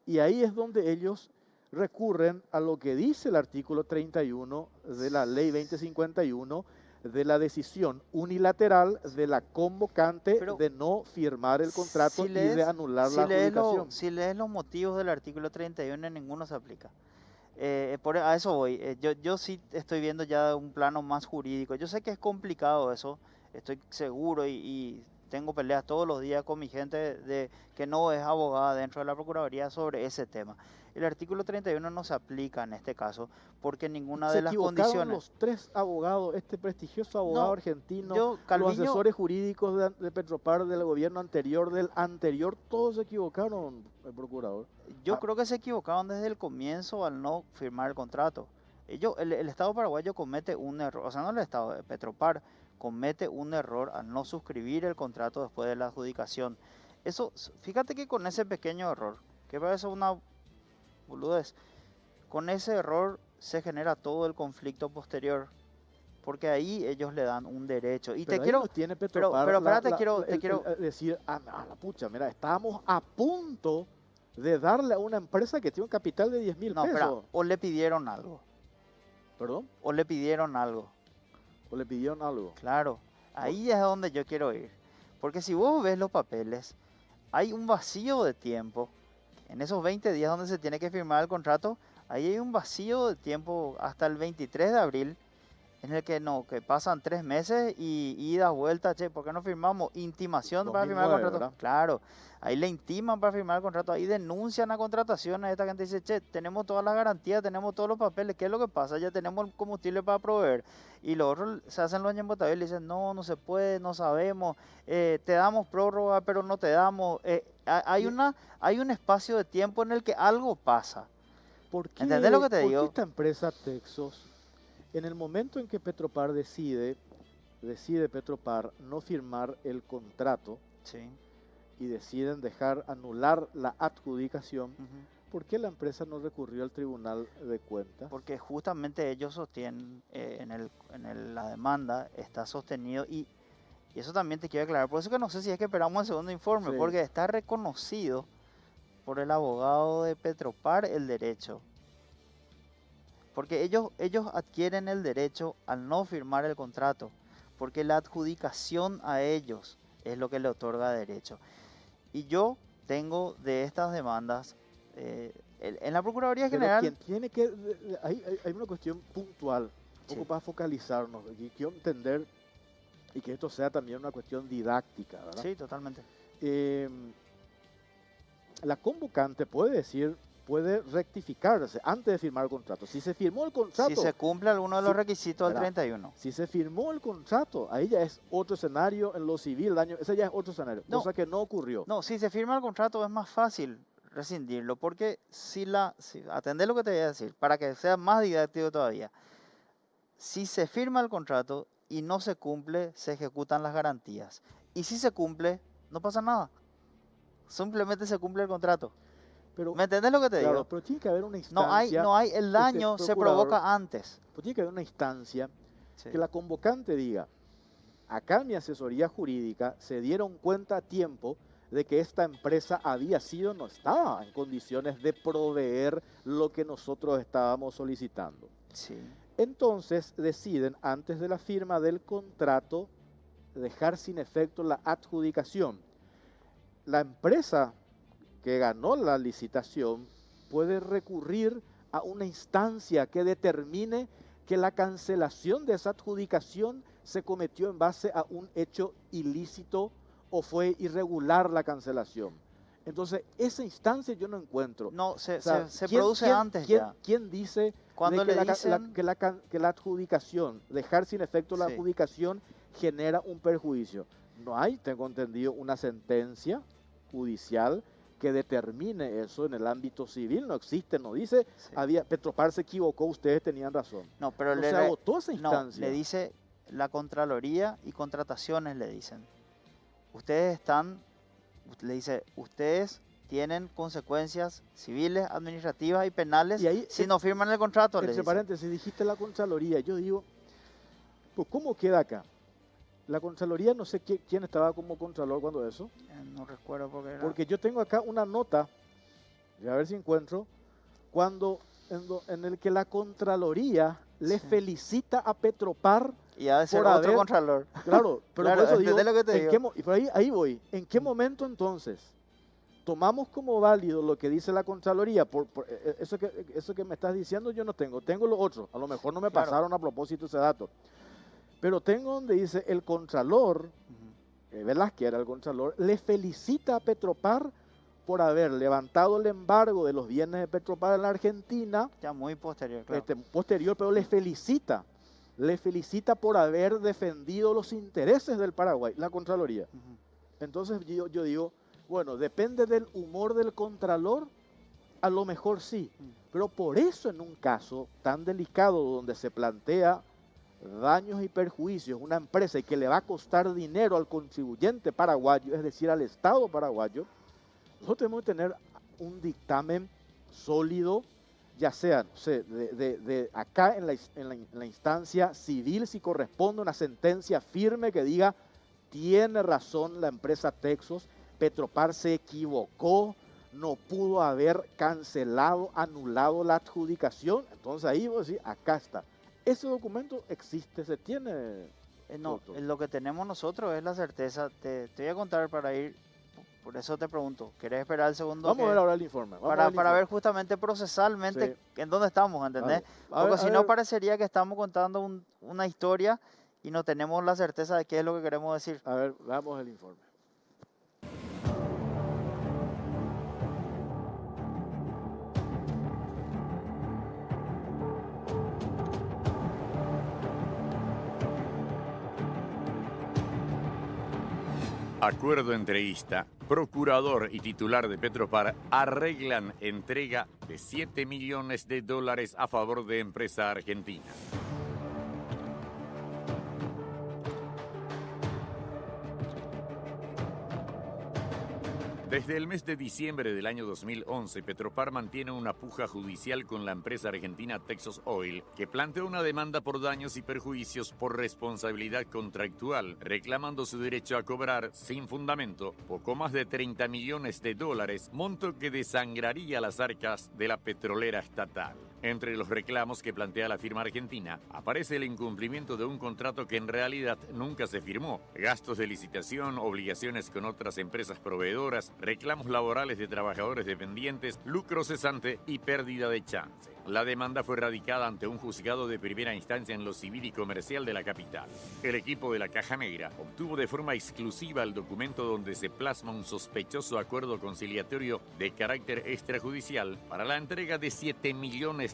[SPEAKER 1] y ahí es donde ellos recurren a lo que dice el artículo 31 de la ley 2051, de la decisión unilateral de la convocante de no firmar el contrato y de anular la adjudicación.
[SPEAKER 3] Si lees los motivos del artículo 31, ninguno se aplica. A eso voy. Yo sí estoy viendo ya un plano más jurídico. Yo sé que es complicado eso, estoy seguro, y tengo peleas todos los días con mi gente que no es abogada dentro de la Procuraduría sobre ese tema. El artículo 31 no se aplica en este caso porque ninguna de las condiciones...
[SPEAKER 1] los 3 abogados, este prestigioso abogado argentino,
[SPEAKER 3] Calviño,
[SPEAKER 1] los asesores jurídicos de Petropar, del gobierno anterior, del anterior, todos se equivocaron, el procurador.
[SPEAKER 3] Yo creo que se equivocaron desde el comienzo al no firmar el contrato. El Estado paraguayo comete un error, o sea, no el Estado, Petropar comete un error al no suscribir el contrato después de la adjudicación. Eso, fíjate que con ese pequeño error, que parece una boludez, con ese error se genera todo el conflicto posterior, porque ahí ellos le dan un derecho. Y
[SPEAKER 1] pero
[SPEAKER 3] te quiero,
[SPEAKER 1] no tiene Petropar
[SPEAKER 3] pero espérate, quiero
[SPEAKER 1] decir, la pucha, mira, estábamos a punto de darle a una empresa que tiene un capital de 10.000 pesos.
[SPEAKER 3] Espera, o le pidieron algo.
[SPEAKER 1] ¿Perdón?
[SPEAKER 3] O le pidieron algo.
[SPEAKER 1] ¿O le pidieron algo?
[SPEAKER 3] Claro, ahí es donde yo quiero ir. Porque si vos ves los papeles, hay un vacío de tiempo. En esos 20 días donde se tiene que firmar el contrato, ahí hay un vacío de tiempo hasta el 23 de abril, en el que que pasan 3 meses y ida, vuelta, ¿por qué no firmamos? Intimación 2009, para firmar el contrato. ¿Verdad? Claro, ahí le intiman para firmar el contrato, ahí denuncian a contratación a esta gente, dice, tenemos todas las garantías, tenemos todos los papeles, ¿qué es lo que pasa? Ya tenemos el combustible para proveer. Y los otros se hacen los embotables y dicen, no se puede, no sabemos, te damos prórroga, pero no te damos. Hay un espacio de tiempo en el que algo pasa. ¿Entendés lo que te digo?
[SPEAKER 1] ¿Por qué esta empresa Texos, en el momento en que Petropar decide Petropar no firmar el contrato,
[SPEAKER 3] sí,
[SPEAKER 1] y deciden anular la adjudicación, ¿por qué la empresa no recurrió al Tribunal de Cuentas?
[SPEAKER 3] Porque justamente ellos sostienen, la demanda está sostenido, y eso también te quiero aclarar. Por eso que no sé si es que esperamos el segundo informe, porque está reconocido por el abogado de Petropar el derecho. Porque ellos adquieren el derecho al no firmar el contrato, porque la adjudicación a ellos es lo que le otorga derecho. Y yo tengo de estas demandas, en la Procuraduría General...
[SPEAKER 1] Quien tiene que... Hay una cuestión puntual, un poco para focalizarnos, y quiero entender, y que esto sea también una cuestión didáctica, ¿verdad?
[SPEAKER 3] Sí, totalmente.
[SPEAKER 1] La convocante puede rectificarse antes de firmar el contrato. Si se firmó el contrato...
[SPEAKER 3] Si se cumple alguno de los requisitos del 31.
[SPEAKER 1] Si se firmó el contrato, ahí ya es otro escenario en lo civil, ese ya es otro escenario, cosa que no ocurrió.
[SPEAKER 3] No, si se firma el contrato es más fácil rescindirlo, porque atendé lo que te voy a decir, para que sea más didáctico todavía. Si se firma el contrato y no se cumple, se ejecutan las garantías. Y si se cumple, no pasa nada. Simplemente se cumple el contrato.
[SPEAKER 1] Pero,
[SPEAKER 3] ¿me entendés lo que te digo?
[SPEAKER 1] Pero tiene que haber una instancia...
[SPEAKER 3] No hay, el daño se provoca antes.
[SPEAKER 1] Pero tiene que haber una instancia que la convocante diga, acá en mi asesoría jurídica se dieron cuenta a tiempo de que esta empresa no estaba en condiciones de proveer lo que nosotros estábamos solicitando.
[SPEAKER 3] Sí.
[SPEAKER 1] Entonces deciden, antes de la firma del contrato, dejar sin efecto la adjudicación. La empresa que ganó la licitación puede recurrir a una instancia que determine que la cancelación de esa adjudicación se cometió en base a un hecho ilícito o fue irregular la cancelación. Entonces, esa instancia yo no encuentro.
[SPEAKER 3] No, se produce antes ya.
[SPEAKER 1] ¿Quién dice
[SPEAKER 3] cuando
[SPEAKER 1] que la adjudicación, dejar sin efecto la adjudicación, genera un perjuicio? No hay, tengo entendido, una sentencia judicial que determine eso en el ámbito civil. No existe, no dice, Petropar se equivocó, ustedes tenían razón.
[SPEAKER 3] No, pero
[SPEAKER 1] se agotó esa instancia.
[SPEAKER 3] No, le dice la Contraloría y Contrataciones, le dicen. Ustedes tienen consecuencias civiles, administrativas y penales
[SPEAKER 1] Y ahí,
[SPEAKER 3] si no firman el contrato.
[SPEAKER 1] entre paréntesis, dijiste la Contraloría. Yo digo, pues ¿cómo queda acá? La Contraloría, no sé quién estaba como Contralor cuando eso.
[SPEAKER 3] No recuerdo
[SPEAKER 1] porque yo tengo acá una nota, voy a ver si encuentro, cuando en el que la Contraloría le felicita a Petropar
[SPEAKER 3] y ha de ser
[SPEAKER 1] por
[SPEAKER 3] otro
[SPEAKER 1] haber,
[SPEAKER 3] contralor.
[SPEAKER 1] Claro, pero
[SPEAKER 3] Claro,
[SPEAKER 1] por eso digo,
[SPEAKER 3] lo que te digo.
[SPEAKER 1] y por ahí voy. ¿En qué momento entonces tomamos como válido lo que dice la Contraloría? Eso que me estás diciendo yo no tengo lo otro. A lo mejor no me pasaron a propósito ese dato. Pero tengo donde dice el Contralor, Velázquez era el Contralor, le felicita a Petropar por haber levantado el embargo de los bienes de Petropar en la Argentina.
[SPEAKER 3] Ya muy posterior, claro.
[SPEAKER 1] Posterior, pero le felicita por haber defendido los intereses del Paraguay, la Contraloría. Entonces yo digo, bueno, depende del humor del Contralor, a lo mejor sí, pero por eso en un caso tan delicado donde se plantea daños y perjuicios, una empresa y que le va a costar dinero al contribuyente paraguayo, es decir, al Estado paraguayo, nosotros tenemos que tener un dictamen sólido, ya sea, no sé, de acá en la instancia civil, si corresponde una sentencia firme que diga, tiene razón la empresa Texos, Petropar se equivocó, no pudo haber cancelado, anulado la adjudicación. Entonces ahí vos decís, acá está. Ese documento existe, se tiene.
[SPEAKER 3] No, lo que tenemos nosotros es la certeza. Te voy a contar para ir, por eso te pregunto, ¿querés esperar el segundo?
[SPEAKER 1] Vamos a ver ahora el informe.
[SPEAKER 3] Para ver justamente procesalmente en dónde estamos, ¿entendés? Porque si no parecería que estamos contando una historia y no tenemos la certeza de qué es lo que queremos decir.
[SPEAKER 1] A ver, veamos el informe.
[SPEAKER 2] Acuerdo entrevista. Procurador y titular de Petropar arreglan entrega de $7 millones a favor de empresa argentina. Desde el mes de diciembre del año 2011, Petropar mantiene una puja judicial con la empresa argentina Texas Oil, que planteó una demanda por daños y perjuicios por responsabilidad contractual, reclamando su derecho a cobrar, sin fundamento, poco más de $30 millones, monto que desangraría las arcas de la petrolera estatal. Entre los reclamos que plantea la firma argentina, aparece el incumplimiento de un contrato que en realidad nunca se firmó, gastos de licitación, obligaciones con otras empresas proveedoras, reclamos laborales de trabajadores dependientes, lucro cesante y pérdida de chance. La demanda fue radicada ante un juzgado de primera instancia en lo civil y comercial de la capital. El equipo de la Caja Negra obtuvo de forma exclusiva el documento donde se plasma un sospechoso acuerdo conciliatorio de carácter extrajudicial para la entrega de $7 millones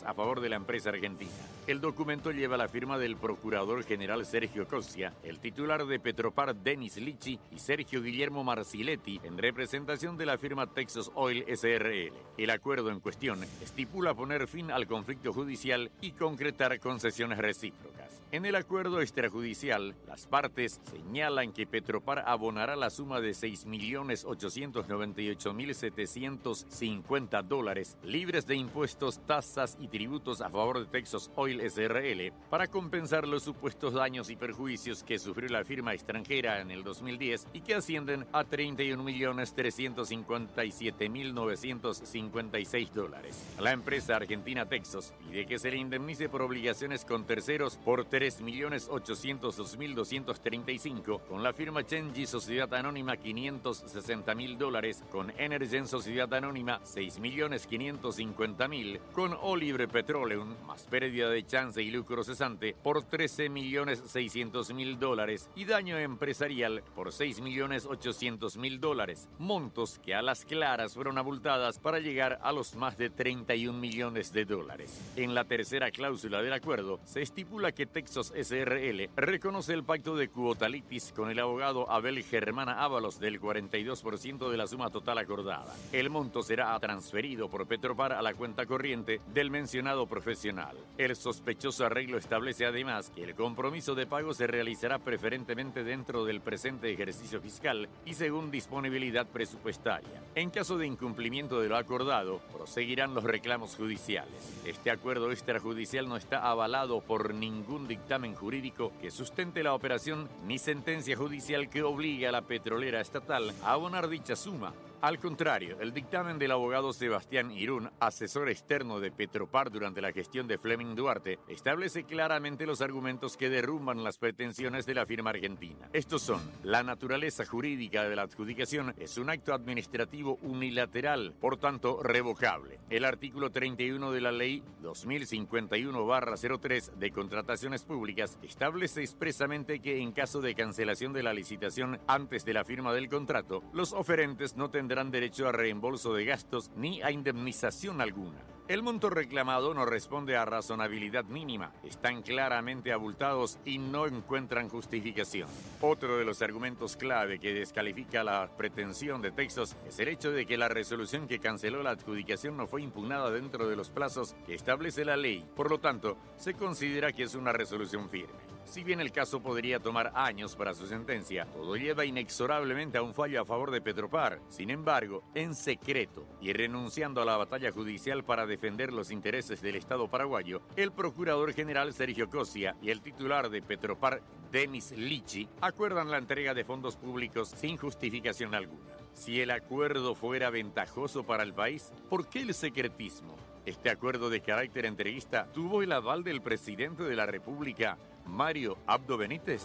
[SPEAKER 2] a favor de la empresa argentina. El documento lleva la firma del Procurador General Sergio Cosia, el titular de Petropar Denis Lichi y Sergio Guillermo Marciletti en representación de la firma Texas Oil SRL. El acuerdo en cuestión estipula poner fin al conflicto judicial y concretar concesiones recíprocas. En el acuerdo extrajudicial, las partes señalan que Petropar abonará la suma de $6.898.750 libres de impuestos, tasas y tributos a favor de Texas Oil SRL para compensar los supuestos daños y perjuicios que sufrió la firma extranjera en el 2010 y que ascienden a $31.357.956. La empresa argentina Texas pide que se le indemnice por obligaciones con terceros por $3.802.235, con la firma Chenji Sociedad Anónima $560.000, con Energen Sociedad Anónima $6.550.000, con Olive Petroleum, más pérdida de chance y lucro cesante, por $13.600.000 y daño empresarial por $6.800.000, montos que a las claras fueron abultadas para llegar a los más de $31 millones de dólares. En la tercera cláusula del acuerdo se estipula que Texas SRL reconoce el pacto de quota litis con el abogado Abel Germana Ábalos del 42% de la suma total acordada. El monto será transferido por Petropar a la cuenta corriente del mencionado profesional. El sospechoso arreglo establece además que el compromiso de pago se realizará preferentemente dentro del presente ejercicio fiscal y según disponibilidad presupuestaria. En caso de incumplimiento de lo acordado, proseguirán los reclamos judiciales. Este acuerdo extrajudicial no está avalado por ningún dictamen jurídico que sustente la operación ni sentencia judicial que obligue a la petrolera estatal a abonar dicha suma. Al contrario, el dictamen del abogado Sebastián Irún, asesor externo de Petropar durante la gestión de Fleming Duarte, establece claramente los argumentos que derrumban las pretensiones de la firma argentina. Estos son: la naturaleza jurídica de la adjudicación es un acto administrativo unilateral, por tanto revocable. El artículo 31 de la Ley 2051/03 de Contrataciones Públicas establece expresamente que en caso de cancelación de la licitación antes de la firma del contrato, los oferentes no tendrán derecho a reembolso de gastos ni a indemnización alguna. El monto reclamado no responde a razonabilidad mínima, están claramente abultados y no encuentran justificación. Otro de los argumentos clave que descalifica la pretensión de Texas es el hecho de que la resolución que canceló la adjudicación no fue impugnada dentro de los plazos que establece la ley, por lo tanto, se considera que es una resolución firme. Si bien el caso podría tomar años para su sentencia, todo lleva inexorablemente a un fallo a favor de Petropar. Sin embargo, en secreto y renunciando a la batalla judicial para defender los intereses del Estado paraguayo, el procurador general Sergio Cosia y el titular de Petropar, Denis Lichi, acuerdan la entrega de fondos públicos sin justificación alguna. Si el acuerdo fuera ventajoso para el país, ¿por qué el secretismo? Este acuerdo de carácter entreguista tuvo el aval del presidente de la República, Mario Abdo Benítez.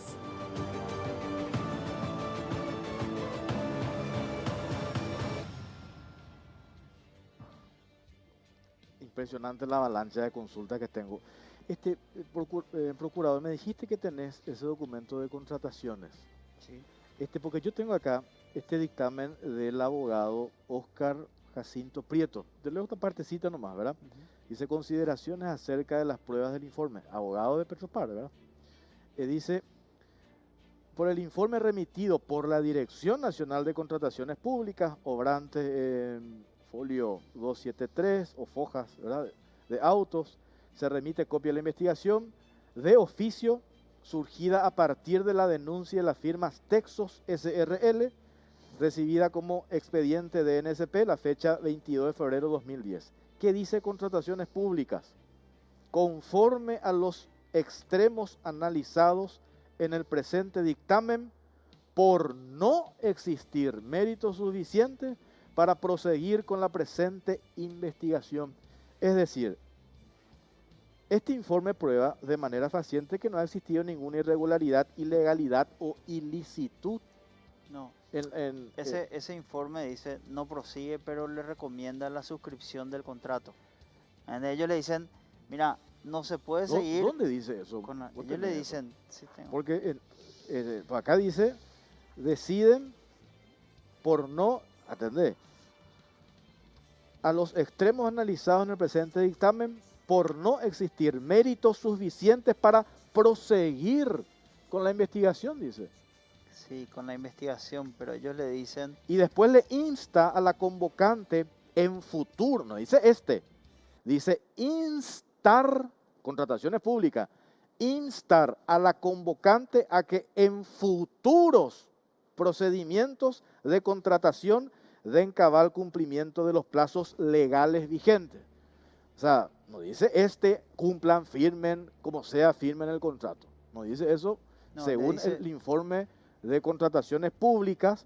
[SPEAKER 1] Impresionante la avalancha de consultas que tengo. Procurador, me dijiste que tenés ese documento de contrataciones.
[SPEAKER 3] Sí.
[SPEAKER 1] Porque yo tengo acá este dictamen del abogado Óscar Jacinto Prieto. De luego esta partecita nomás, ¿verdad? Dice consideraciones acerca de las pruebas del informe. Abogado de Petropar, ¿verdad? Dice, por el informe remitido por la Dirección Nacional de Contrataciones Públicas, obrante folio 273 o fojas, ¿verdad?, de autos, se remite copia de la investigación de oficio surgida a partir de la denuncia de las firmas Texas SRL, recibida como expediente de NSP la fecha 22 de febrero de 2010. ¿Qué dice contrataciones públicas? Conforme a los extremos analizados en el presente dictamen, por no existir méritos suficientes para proseguir con la presente investigación. Es decir, este informe prueba de manera fehaciente que no ha existido ninguna irregularidad, ilegalidad o ilicitud.
[SPEAKER 3] No. Ese informe dice no prosigue, pero le recomienda la suscripción del contrato. Ellos le dicen, mira, no se puede seguir.
[SPEAKER 1] ¿Dónde dice eso?
[SPEAKER 3] Ellos le dicen, sí, tengo.
[SPEAKER 1] Porque acá dice, deciden por no atender a los extremos analizados en el presente dictamen, por no existir méritos suficientes para proseguir con la investigación, dice.
[SPEAKER 3] Sí, con la investigación, pero ellos le dicen...
[SPEAKER 1] Y después le insta a la convocante en futuro, no dice dice instar, contrataciones públicas, instar a la convocante a que en futuros procedimientos de contratación den cabal cumplimiento de los plazos legales vigentes. O sea, no dice cumplan, firmen, como sea, firmen el contrato. No dice eso, no, según dice... el informe de contrataciones públicas,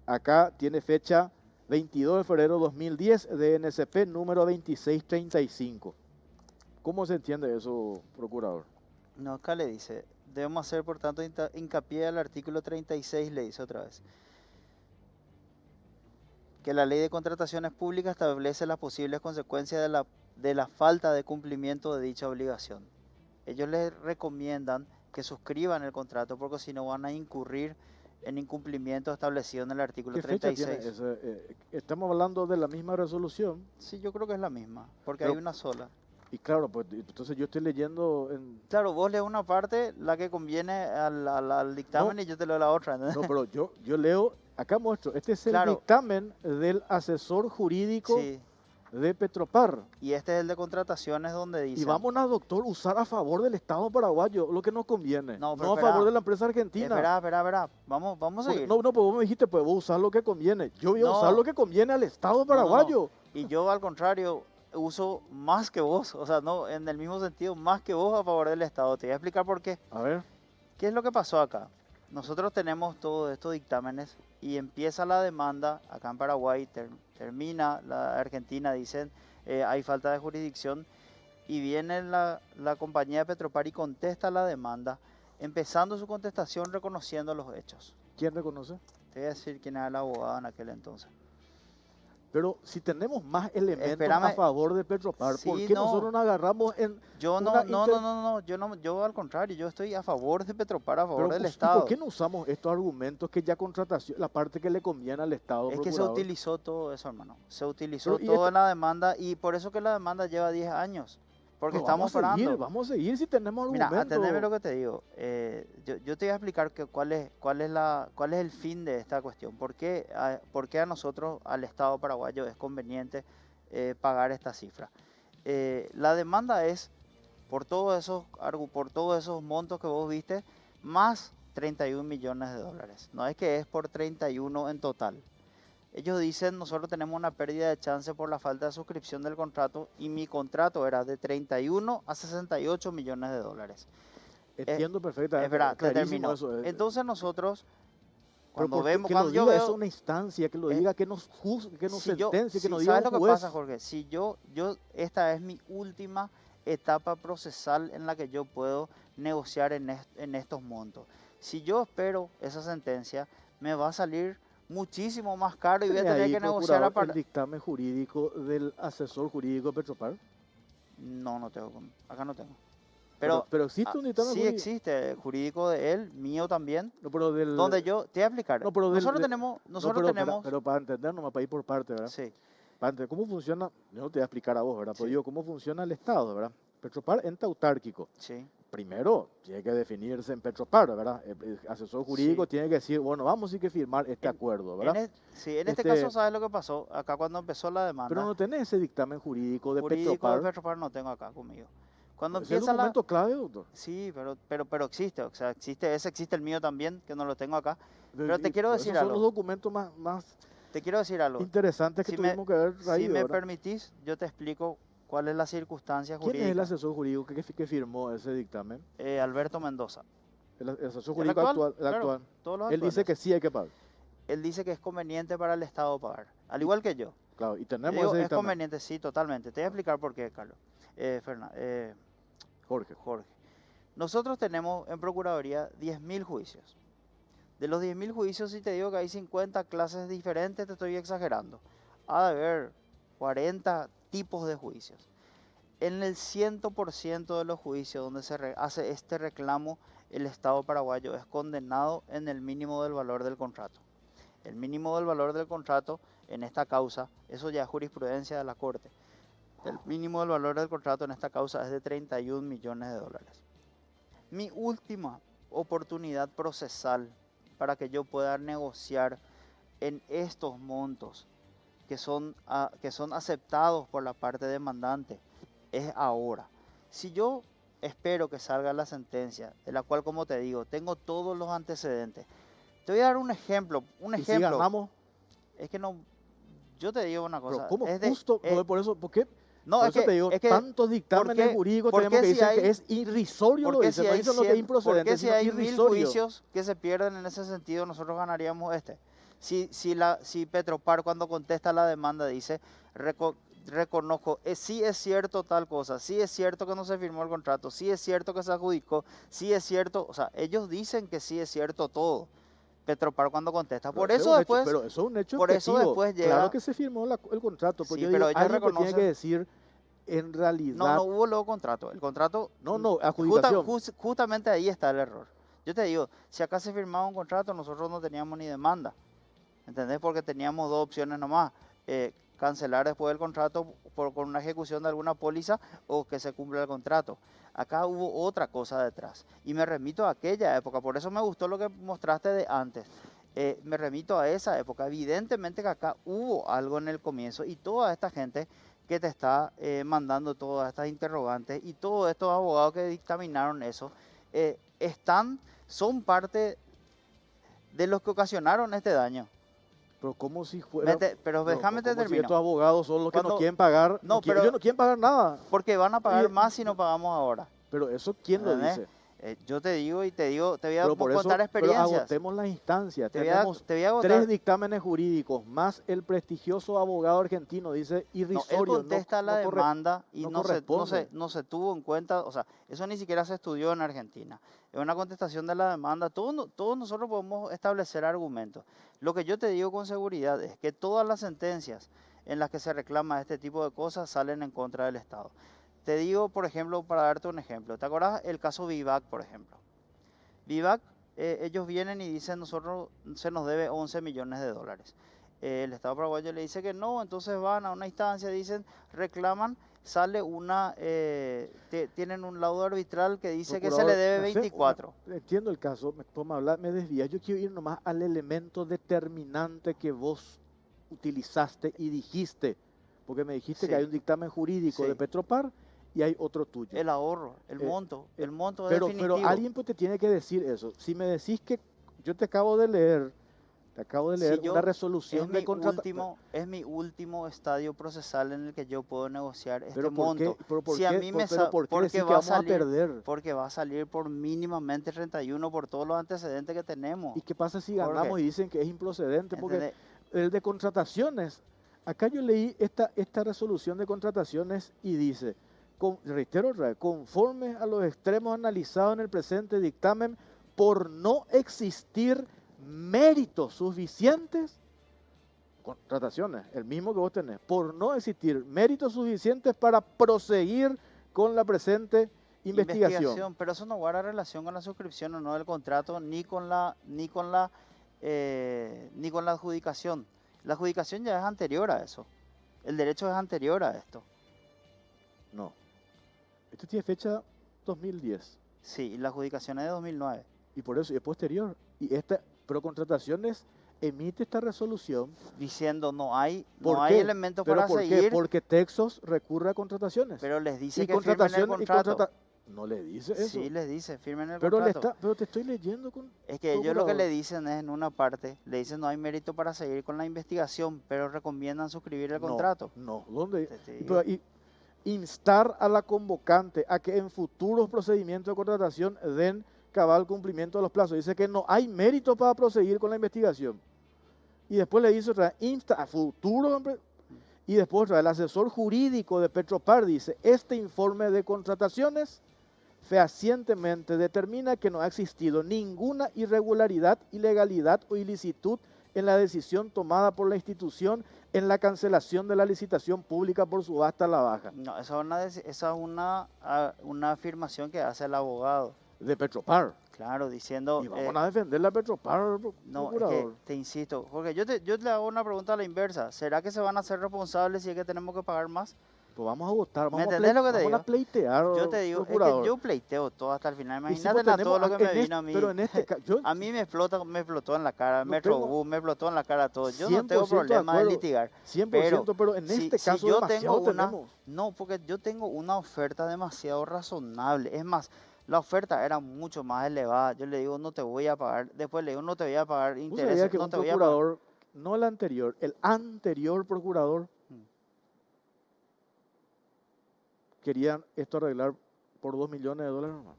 [SPEAKER 1] acá tiene fecha 22 de febrero de 2010 de NSP número 2635. ¿Cómo se entiende eso, procurador?
[SPEAKER 3] No, acá le dice, debemos hacer por tanto hincapié al artículo 36, le dice otra vez, que la ley de contrataciones públicas establece las posibles consecuencias de la falta de cumplimiento de dicha obligación. Ellos les recomiendan que suscriban el contrato porque si no van a incurrir en incumplimiento establecido en el artículo
[SPEAKER 1] ¿Qué fecha
[SPEAKER 3] 36.
[SPEAKER 1] tiene ese? Estamos hablando de la misma resolución.
[SPEAKER 3] Sí, yo creo que es la misma, porque
[SPEAKER 1] Pero-
[SPEAKER 3] hay una sola.
[SPEAKER 1] Y claro, pues entonces yo estoy leyendo en...
[SPEAKER 3] Claro, vos lees una parte, la que conviene al dictamen, y yo te leo la otra, ¿entendés?
[SPEAKER 1] No, pero yo leo, acá muestro, este es el
[SPEAKER 3] Claro.
[SPEAKER 1] dictamen del asesor jurídico
[SPEAKER 3] Sí,
[SPEAKER 1] de Petropar.
[SPEAKER 3] y este es el de contrataciones donde dice...
[SPEAKER 1] Y vamos a, doctor, usar a favor del Estado paraguayo lo que nos conviene,
[SPEAKER 3] No,
[SPEAKER 1] no,
[SPEAKER 3] pero
[SPEAKER 1] a favor
[SPEAKER 3] espera.
[SPEAKER 1] de la empresa argentina.
[SPEAKER 3] Espera, vamos a
[SPEAKER 1] Porque-
[SPEAKER 3] seguir.
[SPEAKER 1] no, pues vos me dijiste, pues vos usar lo que conviene. Yo voy a
[SPEAKER 3] No.
[SPEAKER 1] usar lo que conviene al Estado
[SPEAKER 3] no.
[SPEAKER 1] paraguayo.
[SPEAKER 3] Y yo al contrario, uso más que vos, o sea, no, en el mismo sentido, más que vos a favor del Estado. Te voy a explicar por qué.
[SPEAKER 1] A ver,
[SPEAKER 3] ¿Qué es lo que pasó acá? Nosotros tenemos todos estos dictámenes y empieza la demanda acá en Paraguay, termina la Argentina, dicen, hay falta de jurisdicción, y viene la compañía de Petropar y contesta la demanda, empezando su contestación reconociendo los hechos.
[SPEAKER 1] ¿quién reconoce?
[SPEAKER 3] Te voy a decir quién era el abogado en aquel entonces.
[SPEAKER 1] Pero si tenemos más elementos
[SPEAKER 3] Espérame.
[SPEAKER 1] a favor de Petropar, ¿por
[SPEAKER 3] Sí,
[SPEAKER 1] qué
[SPEAKER 3] no.
[SPEAKER 1] nosotros nos agarramos en...
[SPEAKER 3] Yo
[SPEAKER 1] Una
[SPEAKER 3] yo al contrario, yo estoy a favor de Petropar, a favor
[SPEAKER 1] Pero,
[SPEAKER 3] del
[SPEAKER 1] pues, ¿y
[SPEAKER 3] Estado.
[SPEAKER 1] ¿por qué no usamos estos argumentos que ya contratación, la parte que le conviene al Estado
[SPEAKER 3] Es que se
[SPEAKER 1] procurador?
[SPEAKER 3] utilizó todo eso, hermano. Se utilizó
[SPEAKER 1] Pero, ¿y
[SPEAKER 3] todo
[SPEAKER 1] esto?
[SPEAKER 3] en la demanda, y por eso que la demanda lleva 10 años. Porque
[SPEAKER 1] Pero
[SPEAKER 3] estamos parando.
[SPEAKER 1] vamos a seguir si tenemos
[SPEAKER 3] Mira,
[SPEAKER 1] argumentos.
[SPEAKER 3] atendeme lo que te digo. Yo te voy a explicar cuál es el fin de esta cuestión. ¿Por qué a nosotros, al Estado paraguayo, es conveniente pagar esta cifra? La demanda es por todos esos montos que vos viste, más 31 millones de dólares. No es que es por 31 en total. Ellos dicen, nosotros tenemos una pérdida de chance por la falta de suscripción del contrato, y mi contrato era de 31 a 68 millones de dólares.
[SPEAKER 1] Entiendo perfectamente.
[SPEAKER 3] Es verdad, te
[SPEAKER 1] clarísimo
[SPEAKER 3] termino.
[SPEAKER 1] eso,
[SPEAKER 3] Entonces nosotros,
[SPEAKER 1] pero
[SPEAKER 3] cuando
[SPEAKER 1] ¿por qué?
[SPEAKER 3] vemos,
[SPEAKER 1] que
[SPEAKER 3] cuando
[SPEAKER 1] lo
[SPEAKER 3] yo
[SPEAKER 1] diga
[SPEAKER 3] veo...
[SPEAKER 1] eso una instancia, que lo diga, que nos juzgue, que nos
[SPEAKER 3] si yo-
[SPEAKER 1] sentencie, que
[SPEAKER 3] si-
[SPEAKER 1] nos diga
[SPEAKER 3] ¿Sabes
[SPEAKER 1] un
[SPEAKER 3] lo que
[SPEAKER 1] juez.
[SPEAKER 3] pasa, Jorge? Si esta es mi última etapa procesal en la que yo puedo negociar en estos montos. Si yo espero esa sentencia, me va a salir muchísimo más caro y voy a
[SPEAKER 1] ¿Tiene
[SPEAKER 3] tener
[SPEAKER 1] ahí,
[SPEAKER 3] que negociar
[SPEAKER 1] procurador, el dictamen jurídico del asesor jurídico de Petropar?
[SPEAKER 3] No tengo. Acá no tengo.
[SPEAKER 1] Pero existe un dictamen
[SPEAKER 3] sí
[SPEAKER 1] jurídico.
[SPEAKER 3] existe, jurídico de él, mío también,
[SPEAKER 1] No, pero del...
[SPEAKER 3] donde yo te voy a explicar.
[SPEAKER 1] No, pero
[SPEAKER 3] nosotros
[SPEAKER 1] del-
[SPEAKER 3] tenemos,
[SPEAKER 1] no, pero,
[SPEAKER 3] tenemos,
[SPEAKER 1] pero para entender, nomás para ir por parte, ¿verdad?
[SPEAKER 3] sí,
[SPEAKER 1] Para entender cómo funciona, yo no te voy a explicar a vos, ¿verdad? Pero
[SPEAKER 3] Sí.
[SPEAKER 1] digo, cómo funciona el Estado, ¿verdad? Petropar ente autárquico.
[SPEAKER 3] sí,
[SPEAKER 1] Primero, tiene que definirse en Petropar, ¿verdad? El asesor jurídico
[SPEAKER 3] Sí.
[SPEAKER 1] tiene que decir, bueno, vamos a que firmar este acuerdo, ¿verdad?
[SPEAKER 3] en este
[SPEAKER 1] Este-
[SPEAKER 3] caso, ¿sabes lo que pasó? Acá cuando empezó la demanda,
[SPEAKER 1] Pero no tenés ese dictamen jurídico de
[SPEAKER 3] jurídico
[SPEAKER 1] Petropar.
[SPEAKER 3] de Petropar no tengo acá conmigo. Cuando
[SPEAKER 1] Ese es el
[SPEAKER 3] empieza la...
[SPEAKER 1] documento clave, doctor.
[SPEAKER 3] Sí, pero existe, o sea, existe el mío también, que no lo tengo acá. Pero te
[SPEAKER 1] Y
[SPEAKER 3] quiero
[SPEAKER 1] por
[SPEAKER 3] decir
[SPEAKER 1] esos son
[SPEAKER 3] algo.
[SPEAKER 1] los documentos más
[SPEAKER 3] Te quiero decir algo.
[SPEAKER 1] interesantes que
[SPEAKER 3] Si me-
[SPEAKER 1] tuvimos que haber
[SPEAKER 3] Si
[SPEAKER 1] traído,
[SPEAKER 3] me
[SPEAKER 1] ¿verdad?
[SPEAKER 3] permitís, yo te explico cuál es la circunstancia
[SPEAKER 1] ¿Quién
[SPEAKER 3] jurídica.
[SPEAKER 1] es el asesor jurídico que firmó ese dictamen?
[SPEAKER 3] Alberto Mendoza.
[SPEAKER 1] El asesor
[SPEAKER 3] El
[SPEAKER 1] jurídico actual, el
[SPEAKER 3] claro,
[SPEAKER 1] actual.
[SPEAKER 3] todos los
[SPEAKER 1] Él dice
[SPEAKER 3] actuales.
[SPEAKER 1] que sí hay que pagar.
[SPEAKER 3] Él dice que es conveniente para el Estado pagar, al igual que yo.
[SPEAKER 1] Claro, y
[SPEAKER 3] Te
[SPEAKER 1] tenemos
[SPEAKER 3] digo,
[SPEAKER 1] ese
[SPEAKER 3] es
[SPEAKER 1] dictamen.
[SPEAKER 3] conveniente, sí, totalmente. Te voy a explicar por qué, Carlos.
[SPEAKER 1] Jorge.
[SPEAKER 3] Jorge. Nosotros tenemos en Procuraduría 10.000 juicios. De los 10.000 juicios, si te digo que hay 50 clases diferentes, te estoy exagerando. Ha de haber 40 tipos de juicios. En el 100% de los juicios donde se hace este reclamo, el Estado paraguayo es condenado en el mínimo del valor del contrato. El mínimo del valor del contrato en esta causa, eso ya es jurisprudencia de la Corte. El mínimo del valor del contrato en esta causa es de 31 millones de dólares. Mi última oportunidad procesal para que yo pueda negociar en estos montos que son aceptados por la parte demandante es ahora. Si yo espero que salga la sentencia, de la cual, como te digo, tengo todos los antecedentes. Te voy a dar un ejemplo.
[SPEAKER 1] Y si ganamos,
[SPEAKER 3] Es que no, yo te digo una cosa.
[SPEAKER 1] pero ¿cómo
[SPEAKER 3] es de-
[SPEAKER 1] justo?
[SPEAKER 3] es-
[SPEAKER 1] Por eso, ¿por qué?
[SPEAKER 3] no,
[SPEAKER 1] Por
[SPEAKER 3] es
[SPEAKER 1] eso
[SPEAKER 3] que,
[SPEAKER 1] te digo,
[SPEAKER 3] es que
[SPEAKER 1] tantos dictámenes
[SPEAKER 3] qué-
[SPEAKER 1] jurídicos
[SPEAKER 3] por
[SPEAKER 1] tenemos
[SPEAKER 3] qué
[SPEAKER 1] que
[SPEAKER 3] si
[SPEAKER 1] dicen que
[SPEAKER 3] hay-
[SPEAKER 1] es irrisorio, lo
[SPEAKER 3] porque
[SPEAKER 1] dicen,
[SPEAKER 3] si
[SPEAKER 1] no
[SPEAKER 3] hay
[SPEAKER 1] dicen lo que es
[SPEAKER 3] 100 porque
[SPEAKER 1] improcedente,
[SPEAKER 3] si
[SPEAKER 1] sino
[SPEAKER 3] hay 1000
[SPEAKER 1] irrisorio.
[SPEAKER 3] juicios que se pierden en ese sentido, nosotros ganaríamos este. Si Petropar cuando contesta la demanda dice, reconozco, sí es cierto tal cosa, sí es cierto que no se firmó el contrato, sí es cierto que se adjudicó, sí es cierto, o sea, ellos dicen que sí es cierto todo. Petropar cuando contesta. Por
[SPEAKER 1] Pero
[SPEAKER 3] eso
[SPEAKER 1] es un
[SPEAKER 3] después,
[SPEAKER 1] hecho, pero eso es un hecho
[SPEAKER 3] por eso
[SPEAKER 1] objetivo.
[SPEAKER 3] después llega-
[SPEAKER 1] Claro que se firmó el contrato, pero
[SPEAKER 3] Sí,
[SPEAKER 1] yo
[SPEAKER 3] pero
[SPEAKER 1] digo,
[SPEAKER 3] ellos
[SPEAKER 1] alguien pues tiene
[SPEAKER 3] reconocen-
[SPEAKER 1] que decir, en realidad,
[SPEAKER 3] no hubo luego contrato. El contrato,
[SPEAKER 1] no, adjudicación.
[SPEAKER 3] justamente ahí está el error. Yo te digo, si acá se firmaba un contrato, nosotros no teníamos ni demanda, ¿entendés? Porque teníamos dos opciones nomás, cancelar después del contrato con una ejecución de alguna póliza o que se cumpla el contrato. Acá hubo otra cosa detrás y me remito a aquella época, por eso me gustó lo que mostraste de antes. Me remito a esa época, evidentemente que acá hubo algo en el comienzo y toda esta gente que te está mandando todas estas interrogantes y todos estos abogados que dictaminaron eso, son parte de los que ocasionaron este daño.
[SPEAKER 1] Pero como si fuera...
[SPEAKER 3] Pero déjame te
[SPEAKER 1] como si
[SPEAKER 3] termino.
[SPEAKER 1] estos abogados son los que no
[SPEAKER 3] Cuando-
[SPEAKER 1] quieren pagar.
[SPEAKER 3] No,
[SPEAKER 1] Ellos
[SPEAKER 3] pero-
[SPEAKER 1] no quieren pagar nada.
[SPEAKER 3] Porque van a pagar
[SPEAKER 1] Y-
[SPEAKER 3] más si no pagamos ahora.
[SPEAKER 1] Pero eso, ¿quién lo
[SPEAKER 3] ¿Entendés?
[SPEAKER 1] dice?
[SPEAKER 3] Yo te digo y te voy a
[SPEAKER 1] Pero por eso,
[SPEAKER 3] contar
[SPEAKER 1] pero
[SPEAKER 3] experiencias.
[SPEAKER 1] agotemos las instancias.
[SPEAKER 3] Te voy a
[SPEAKER 1] Tenemos
[SPEAKER 3] contar.
[SPEAKER 1] 3 dictámenes jurídicos, más el prestigioso abogado argentino, dice
[SPEAKER 3] No, él
[SPEAKER 1] irrisorio.
[SPEAKER 3] contesta la demanda y
[SPEAKER 1] no
[SPEAKER 3] no se
[SPEAKER 1] corresponde.
[SPEAKER 3] tuvo en cuenta, o sea, eso ni siquiera se estudió en Argentina. Es una contestación de la demanda. Todos nosotros podemos establecer argumentos. Lo que yo te digo con seguridad es que todas las sentencias en las que se reclama este tipo de cosas salen en contra del Estado. Te digo, por ejemplo, para darte un ejemplo, ¿te acordás el caso Vivac, por ejemplo? Vivac, ellos vienen y dicen, nosotros se nos debe 11 millones de dólares. El Estado paraguayo le dice que no, entonces van a una instancia, dicen, reclaman, sale tienen un laudo arbitral que dice que se le debe 24.
[SPEAKER 1] Entiendo el caso, me desvía. Yo quiero ir nomás al elemento determinante que vos utilizaste y dijiste, porque me dijiste que
[SPEAKER 3] Sí.
[SPEAKER 1] hay un dictamen jurídico
[SPEAKER 3] Sí.
[SPEAKER 1] de Petropar y hay otro tuyo.
[SPEAKER 3] El ahorro, el
[SPEAKER 1] Eh,
[SPEAKER 3] monto
[SPEAKER 1] Pero
[SPEAKER 3] definitivo.
[SPEAKER 1] alguien pues te tiene que decir eso. Si me decís que yo te acabo de leer
[SPEAKER 3] Si yo-
[SPEAKER 1] una resolución de contrato.
[SPEAKER 3] Es mi último estadio procesal en el que yo puedo negociar este
[SPEAKER 1] Pero ¿por qué?
[SPEAKER 3] monto.
[SPEAKER 1] Pero ¿por
[SPEAKER 3] Si a
[SPEAKER 1] qué?
[SPEAKER 3] mí me
[SPEAKER 1] Pero ¿por qué
[SPEAKER 3] porque
[SPEAKER 1] decís que
[SPEAKER 3] va a
[SPEAKER 1] vamos a
[SPEAKER 3] salir,
[SPEAKER 1] perder?
[SPEAKER 3] porque va a salir por mínimamente 31 por todos los antecedentes que tenemos.
[SPEAKER 1] ¿Y qué pasa si
[SPEAKER 3] Jorge,
[SPEAKER 1] ganamos y dicen que es improcedente? Porque
[SPEAKER 3] ¿entendés?
[SPEAKER 1] el de contrataciones, acá yo leí esta resolución de contrataciones y dice, reitero otra vez, conforme a los extremos analizados en el presente dictamen, por no existir méritos suficientes, contrataciones, el mismo que vos tenés, por no existir méritos suficientes para proseguir con la presente investigación.
[SPEAKER 3] Pero eso no guarda relación con la suscripción o no del contrato, ni con la adjudicación. La adjudicación ya es anterior a eso. El derecho es anterior a esto.
[SPEAKER 1] No. Esto tiene fecha 2010
[SPEAKER 3] Sí, y la adjudicación es de 2009.
[SPEAKER 1] y por eso es posterior. Y esta Procontrataciones emite esta resolución.
[SPEAKER 3] Diciendo no hay
[SPEAKER 1] ¿Por
[SPEAKER 3] hay
[SPEAKER 1] qué?
[SPEAKER 3] elementos
[SPEAKER 1] ¿Pero
[SPEAKER 3] para
[SPEAKER 1] por qué?
[SPEAKER 3] seguir,
[SPEAKER 1] Porque Texos recurre a contrataciones.
[SPEAKER 3] pero les dice
[SPEAKER 1] y
[SPEAKER 3] que firmen el contrato.
[SPEAKER 1] No le dice eso.
[SPEAKER 3] Sí, les dice, firmen el
[SPEAKER 1] pero,
[SPEAKER 3] contrato.
[SPEAKER 1] pero te estoy leyendo con...
[SPEAKER 3] Es que ellos lo que
[SPEAKER 1] procurador.
[SPEAKER 3] le dicen es en una parte, le dicen no hay mérito para seguir con la investigación, pero recomiendan suscribir el contrato.
[SPEAKER 1] No, ¿dónde?
[SPEAKER 3] Te
[SPEAKER 1] Y,
[SPEAKER 3] digo.
[SPEAKER 1] instar a la convocante a que en futuros procedimientos de contratación den cabal cumplimiento de los plazos. Dice que no hay mérito para proseguir con la investigación. Y después le dice otra vez, insta a futuros... Y después otra vez, el asesor jurídico de Petropar dice, este informe de contrataciones fehacientemente determina que no ha existido ninguna irregularidad, ilegalidad o ilicitud en la decisión tomada por la institución en la cancelación de la licitación pública por subasta a la baja.
[SPEAKER 3] No, esa es una afirmación que hace el abogado,
[SPEAKER 1] De Petropar.
[SPEAKER 3] claro, diciendo...
[SPEAKER 1] Y vamos a defender la Petropar,
[SPEAKER 3] no, es que
[SPEAKER 1] procurador.
[SPEAKER 3] te insisto, Jorge, yo le hago una pregunta a la inversa. ¿Será que se van a hacer responsables si es que tenemos que pagar más?
[SPEAKER 1] Pues vamos a votar,
[SPEAKER 3] ¿Me
[SPEAKER 1] vamos,
[SPEAKER 3] entendés lo que te
[SPEAKER 1] vamos a
[SPEAKER 3] digo?
[SPEAKER 1] pleitear,
[SPEAKER 3] Yo te digo, es
[SPEAKER 1] procurador.
[SPEAKER 3] que yo pleiteo todo hasta el final.
[SPEAKER 1] Y si
[SPEAKER 3] Imagínate
[SPEAKER 1] pues
[SPEAKER 3] todo lo que
[SPEAKER 1] tenemos-
[SPEAKER 3] me vino a mí.
[SPEAKER 1] Pero en este caso,
[SPEAKER 3] A mí me explotó en la cara,
[SPEAKER 1] No
[SPEAKER 3] Metrobús,
[SPEAKER 1] tengo-
[SPEAKER 3] me explotó en la cara todo. Yo no tengo
[SPEAKER 1] 100% de
[SPEAKER 3] problema de
[SPEAKER 1] acuerdo.
[SPEAKER 3] litigar.
[SPEAKER 1] 100%, pero en
[SPEAKER 3] si-
[SPEAKER 1] este
[SPEAKER 3] si
[SPEAKER 1] caso
[SPEAKER 3] yo
[SPEAKER 1] demasiado
[SPEAKER 3] tengo una-
[SPEAKER 1] tenemos.
[SPEAKER 3] No, porque yo tengo una oferta demasiado razonable. Es más, la oferta era mucho más elevada. Yo le digo, no te voy a pagar. Después le digo, no te voy a pagar
[SPEAKER 1] ¿Vos
[SPEAKER 3] intereses,
[SPEAKER 1] sabías que
[SPEAKER 3] no
[SPEAKER 1] un
[SPEAKER 3] te voy a pagar.
[SPEAKER 1] procurador, no el anterior, el anterior procurador, querían esto arreglar por $2 millones nomás?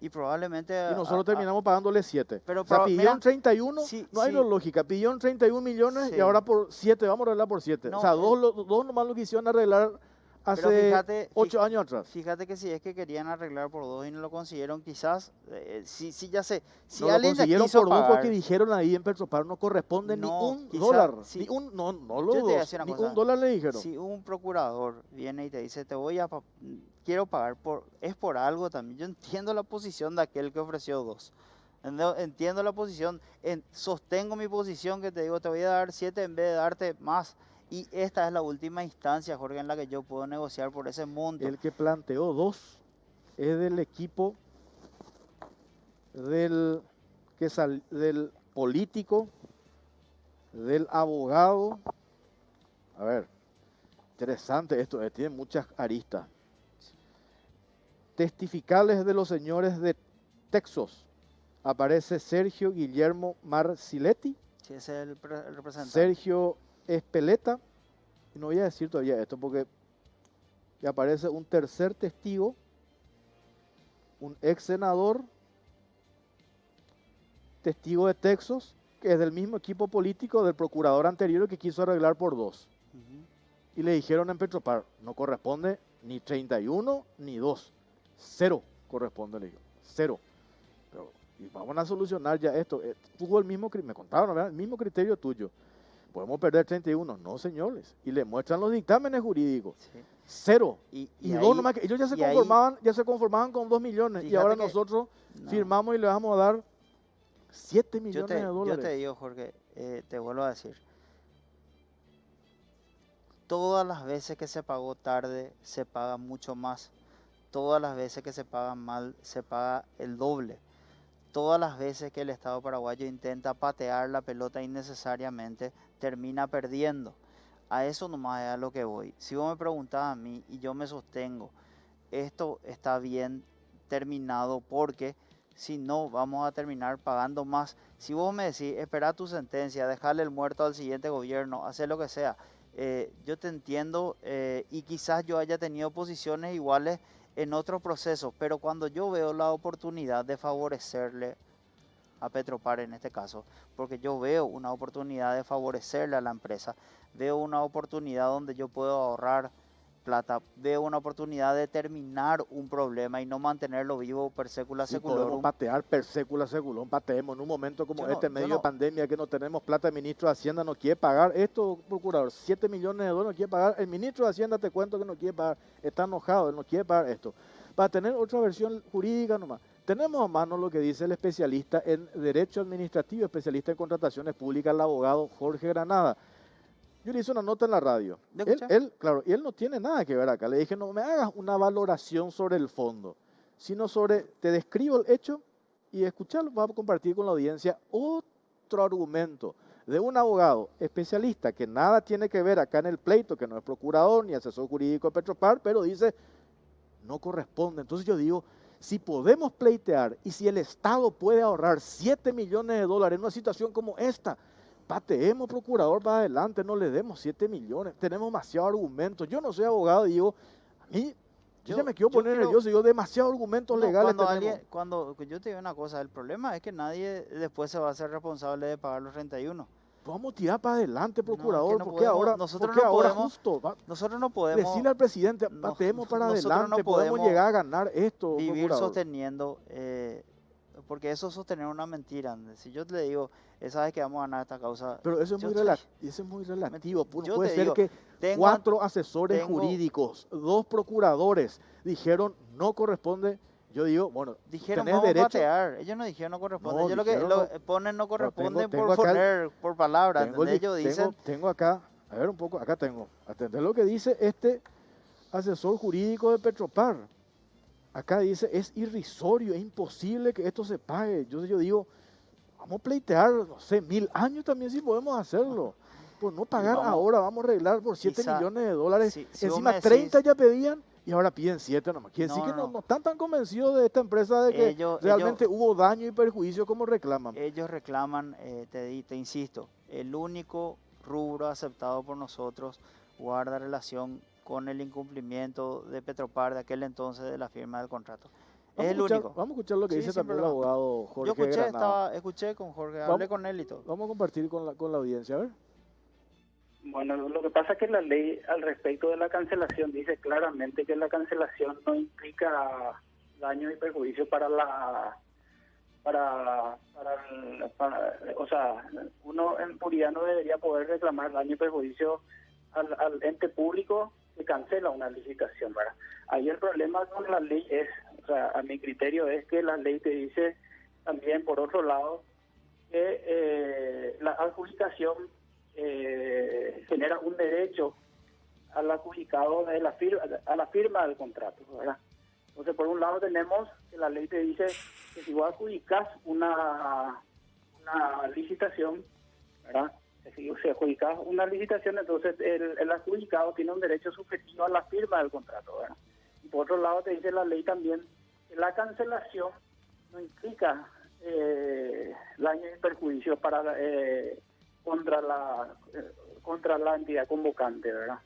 [SPEAKER 3] Y probablemente...
[SPEAKER 1] Y nosotros terminamos pagándole 7.
[SPEAKER 3] pero
[SPEAKER 1] O sea,
[SPEAKER 3] proba-
[SPEAKER 1] pidió
[SPEAKER 3] mira,
[SPEAKER 1] en 31,
[SPEAKER 3] sí,
[SPEAKER 1] no hay
[SPEAKER 3] sí.
[SPEAKER 1] lógica, pidió en 31 millones
[SPEAKER 3] Sí.
[SPEAKER 1] y ahora por 7, vamos a arreglar por 7.
[SPEAKER 3] No,
[SPEAKER 1] o sea, dos nomás lo quisieron arreglar
[SPEAKER 3] Pero
[SPEAKER 1] hace
[SPEAKER 3] fíjate,
[SPEAKER 1] 8 años atrás.
[SPEAKER 3] fíjate que si es que querían arreglar por 2 y no lo consiguieron, quizás, sí, ya sé, si
[SPEAKER 1] No lo
[SPEAKER 3] alguien ya
[SPEAKER 1] consiguieron
[SPEAKER 3] quiso
[SPEAKER 1] por 2 porque
[SPEAKER 3] pagar,
[SPEAKER 1] dijeron ahí en Petropar no corresponde ni
[SPEAKER 3] no,
[SPEAKER 1] un
[SPEAKER 3] quizás,
[SPEAKER 1] dólar.
[SPEAKER 3] si,
[SPEAKER 1] No
[SPEAKER 3] yo
[SPEAKER 1] los
[SPEAKER 3] te voy a
[SPEAKER 1] dos,
[SPEAKER 3] decir una
[SPEAKER 1] ni
[SPEAKER 3] cosa,
[SPEAKER 1] un dólar le dijeron.
[SPEAKER 3] si un procurador viene y te dice, quiero pagar es por algo también, yo entiendo la posición de aquel que ofreció 2. Entiendo la posición, sostengo mi posición que te digo, te voy a dar 7 en vez de darte más. Y esta es la última instancia, Jorge, en la que yo puedo negociar por ese monto.
[SPEAKER 1] El que planteó 2 es del equipo del político, del abogado. A ver, interesante esto, tiene muchas aristas. Testificales de los señores de Texas. Aparece Sergio Guillermo Marciletti,
[SPEAKER 3] Sí, ese es el representante.
[SPEAKER 1] Sergio Espeleta, y no voy a decir todavía esto porque ya aparece un tercer testigo, un ex senador, testigo de Texas, que es del mismo equipo político del procurador anterior que quiso arreglar por 2. Y le dijeron en Petropar, no corresponde ni 31 ni 2, 0 corresponde, le digo, 0. Pero y vamos a solucionar ya esto. Tuvo el mismo, me contaron, ¿verdad? El mismo criterio tuyo. Podemos perder 31, no señores. Y le muestran los dictámenes jurídicos.
[SPEAKER 3] Sí.
[SPEAKER 1] 0.
[SPEAKER 3] Y
[SPEAKER 1] dos
[SPEAKER 3] ahí,
[SPEAKER 1] nomás, que ellos
[SPEAKER 3] ahí,
[SPEAKER 1] ya se conformaban con 2 millones. Y
[SPEAKER 3] fíjate
[SPEAKER 1] ahora
[SPEAKER 3] que
[SPEAKER 1] nosotros
[SPEAKER 3] no.
[SPEAKER 1] firmamos y le vamos a dar 7 millones de
[SPEAKER 3] Yo
[SPEAKER 1] dólares.
[SPEAKER 3] te digo, Jorge, te vuelvo a decir. Todas las veces que se pagó tarde, se paga mucho más. Todas las veces que se paga mal, se paga el doble. Todas las veces que el Estado paraguayo intenta patear la pelota innecesariamente, termina perdiendo. A eso nomás es a lo que voy. Si vos me preguntás a mí y yo me sostengo, esto está bien terminado porque si no vamos a terminar pagando más. Si vos me decís, espera tu sentencia, dejarle el muerto al siguiente gobierno, hacer lo que sea, yo te entiendo y quizás yo haya tenido posiciones iguales en otros procesos, pero cuando yo veo la oportunidad de favorecerle a Petropar en este caso, porque yo veo una oportunidad de favorecerle a la empresa, veo una oportunidad donde yo puedo ahorrar plata, veo una oportunidad de terminar un problema y no mantenerlo vivo per secula
[SPEAKER 1] Si podemos
[SPEAKER 3] seculorum.
[SPEAKER 1] patear per secula seculum, pateemos en un momento como este, medio de pandemia, que no tenemos plata, el ministro de Hacienda no quiere pagar esto, procurador, 7 millones de dólares no quiere pagar, el ministro de Hacienda te cuento que no quiere pagar, está enojado, él no quiere pagar esto. Para tener otra versión jurídica nomás, tenemos a mano lo que dice el especialista en Derecho Administrativo, especialista en Contrataciones Públicas, el abogado Jorge Granada. Yo le hice una nota en la radio. Claro, y él no tiene nada que ver acá. Le dije, no me hagas una valoración sobre el fondo, sino te describo el hecho y escucharlo, vamos a compartir con la audiencia otro argumento de un abogado especialista que nada tiene que ver acá en el pleito, que no es procurador ni asesor jurídico de Petropar, pero dice, no corresponde. Entonces yo digo, si podemos pleitear y si el Estado puede ahorrar 7 millones de dólares en una situación como esta, pateemos, procurador, para adelante, no le demos 7 millones. Tenemos demasiados argumentos. Yo no soy abogado, digo, a mí, yo ya me quiero poner nervioso, digo, demasiados argumentos legales
[SPEAKER 3] cuando yo te digo una cosa, el problema es que nadie después se va a hacer responsable de pagar los 31.
[SPEAKER 1] Vamos a tirar para adelante, procurador,
[SPEAKER 3] porque
[SPEAKER 1] ahora,
[SPEAKER 3] nosotros no podemos
[SPEAKER 1] decirle al presidente, pateemos para adelante, podemos llegar a ganar esto,
[SPEAKER 3] vivir
[SPEAKER 1] procurador.
[SPEAKER 3] Sosteniendo, porque eso es sostener una mentira. Si yo te digo, sabes que vamos a ganar esta causa.
[SPEAKER 1] Pero eso es muy relativo. Puede ser que 4 asesores jurídicos, 2 procuradores dijeron no corresponde. Yo digo, bueno,
[SPEAKER 3] dijeron vamos a patear. Ellos no dijeron no corresponde. Ellos lo que ponen no corresponde por palabras. Ellos dicen.
[SPEAKER 1] Tengo acá, a ver un poco, acá tengo. Atender lo que dice este asesor jurídico de Petropar. Acá dice, es irrisorio, es imposible que esto se pague. Yo digo, vamos a pleitear, no sé, 1000 años también si podemos hacerlo. Por no pagar ahora, vamos a arreglar por 7 millones de dólares. Si encima 30 ya pedían y ahora piden 7 nomás. Quiere decir que no están tan convencidos de esta empresa de que realmente hubo daño y perjuicio como reclaman.
[SPEAKER 3] Ellos reclaman, te insisto, el único rubro aceptado por nosotros guarda relación con el incumplimiento de Petropar de aquel entonces de la firma del contrato. Es el único.
[SPEAKER 1] Vamos a escuchar lo que dice también el abogado Jorge Granada.
[SPEAKER 3] Escuché con Jorge, hablé con él y todo.
[SPEAKER 1] Vamos a compartir con la audiencia, a ver.
[SPEAKER 4] Bueno, lo que pasa es que la ley al respecto de la cancelación dice claramente que la cancelación no implica daño y perjuicio para o sea, uno en puridad no debería poder reclamar daño y perjuicio al ente público que cancela una licitación, ¿verdad? Ahí el problema con la ley es, o sea, a mi criterio es que la ley te dice también, por otro lado, que la adjudicación genera un derecho al adjudicado de a la firma del contrato, ¿verdad? Entonces, por un lado tenemos que la ley te dice que si vos adjudicas una licitación, ¿verdad? Si adjudicas una licitación, entonces el adjudicado tiene un derecho subjetivo a la firma del contrato, ¿verdad? Y por otro lado te dice la ley también que la cancelación no implica daño y perjuicio contra la entidad convocante, ¿verdad?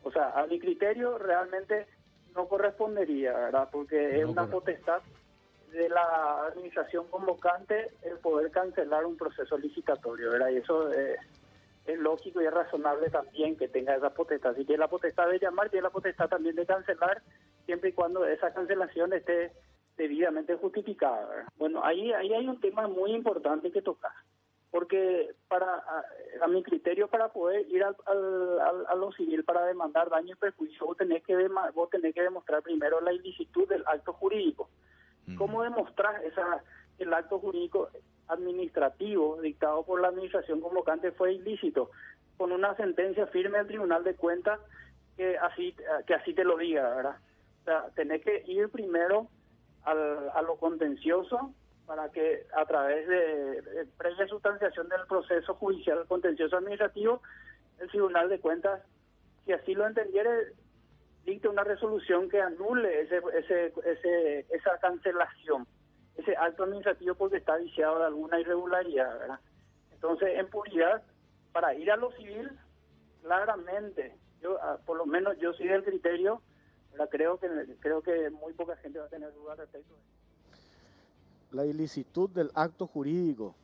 [SPEAKER 4] O sea, a mi criterio realmente no correspondería, ¿verdad? Porque es una potestad de la administración convocante el poder cancelar un proceso licitatorio, ¿verdad? Y eso es lógico y es razonable también que tenga esa potestad. Si tiene la potestad de llamar, tiene la potestad también de cancelar, siempre y cuando esa cancelación esté debidamente justificada, ¿verdad? Bueno, ahí hay un tema muy importante que tocar, porque a mi criterio, para poder ir a lo civil para demandar daño y perjuicio, vos tenés que demostrar primero la ilicitud del acto jurídico. ¿Cómo demostrar el acto jurídico administrativo dictado por la administración convocante fue ilícito? Con una sentencia firme del Tribunal de Cuentas que así te lo diga, ¿verdad? O sea, tenés que ir primero a lo contencioso, para que a través de previa sustanciación del proceso judicial contencioso administrativo, el Tribunal de Cuentas, si así lo entendiere, dicte una resolución que anule esa cancelación, ese acto administrativo, porque está viciado de alguna irregularidad, ¿verdad? Entonces, en puridad, para ir a lo civil, claramente, por lo menos yo soy del criterio, ¿verdad? Creo que muy poca gente va a tener dudas respecto a eso.
[SPEAKER 1] La ilicitud del acto jurídico,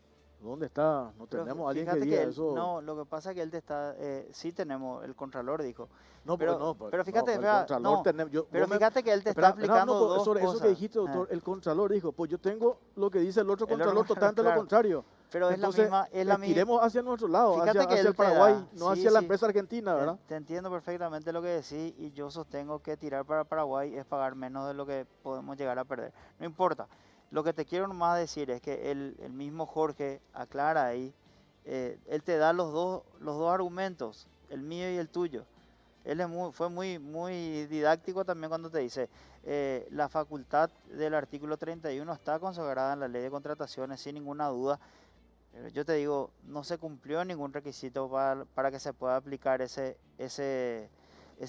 [SPEAKER 1] ¿dónde está? No
[SPEAKER 3] Pero
[SPEAKER 1] tenemos alguien que
[SPEAKER 3] fíjate
[SPEAKER 1] diga
[SPEAKER 3] él,
[SPEAKER 1] eso.
[SPEAKER 3] no, lo que pasa es que él te está, sí tenemos, el Contralor dijo.
[SPEAKER 1] No,
[SPEAKER 3] Pero fíjate,
[SPEAKER 1] el
[SPEAKER 3] vea,
[SPEAKER 1] Contralor
[SPEAKER 3] no,
[SPEAKER 1] tenemos,
[SPEAKER 3] pero fíjate que él te está explicando dos
[SPEAKER 1] eso
[SPEAKER 3] cosas.
[SPEAKER 1] que dijiste, doctor, el Contralor dijo, pues yo tengo lo que dice el otro Contralor, totalmente
[SPEAKER 3] claro.
[SPEAKER 1] lo contrario.
[SPEAKER 3] Pero
[SPEAKER 1] Entonces,
[SPEAKER 3] es la misma.
[SPEAKER 1] tiremos hacia nuestro lado,
[SPEAKER 3] Fíjate
[SPEAKER 1] hacia
[SPEAKER 3] que
[SPEAKER 1] el Paraguay, no hacia la empresa argentina, ¿verdad?
[SPEAKER 3] Te entiendo perfectamente lo que decís, y yo sostengo que tirar para Paraguay es pagar menos de lo que podemos llegar a perder. No importa. Lo que te quiero nomás decir es que el mismo Jorge aclara ahí, él te da los dos argumentos, el mío y el tuyo. Él fue muy didáctico también cuando te dice, la facultad del artículo 31 está consagrada en la ley de contrataciones sin ninguna duda. Pero yo te digo, no se cumplió ningún requisito para que se pueda aplicar ese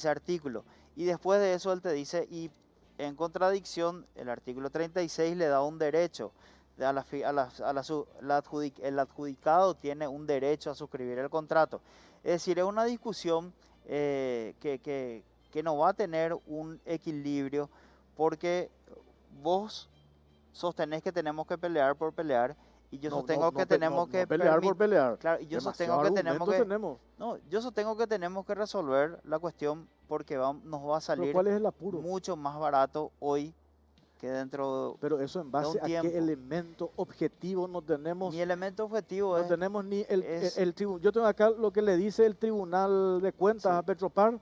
[SPEAKER 3] artículo. Y después de eso él te dice, y en contradicción, el artículo 36 le da un derecho. El adjudicado tiene un derecho a suscribir el contrato. Es decir, es una discusión que no va a tener un equilibrio, porque vos sostenés que tenemos que pelear por pelear, y yo sostengo que tenemos que
[SPEAKER 1] pelear por pelear.
[SPEAKER 3] Claro, y yo sostengo que
[SPEAKER 1] tenemos.
[SPEAKER 3] No, yo sostengo que tenemos que resolver la cuestión, porque nos va a salir
[SPEAKER 1] ¿Cuál es el apuro?
[SPEAKER 3] mucho más barato hoy que dentro
[SPEAKER 1] Pero eso en base a qué elemento objetivo no tenemos.
[SPEAKER 3] Mi elemento objetivo
[SPEAKER 1] no tenemos ni el tribunal. Yo tengo acá lo que le dice el Tribunal de Cuentas a Petropar.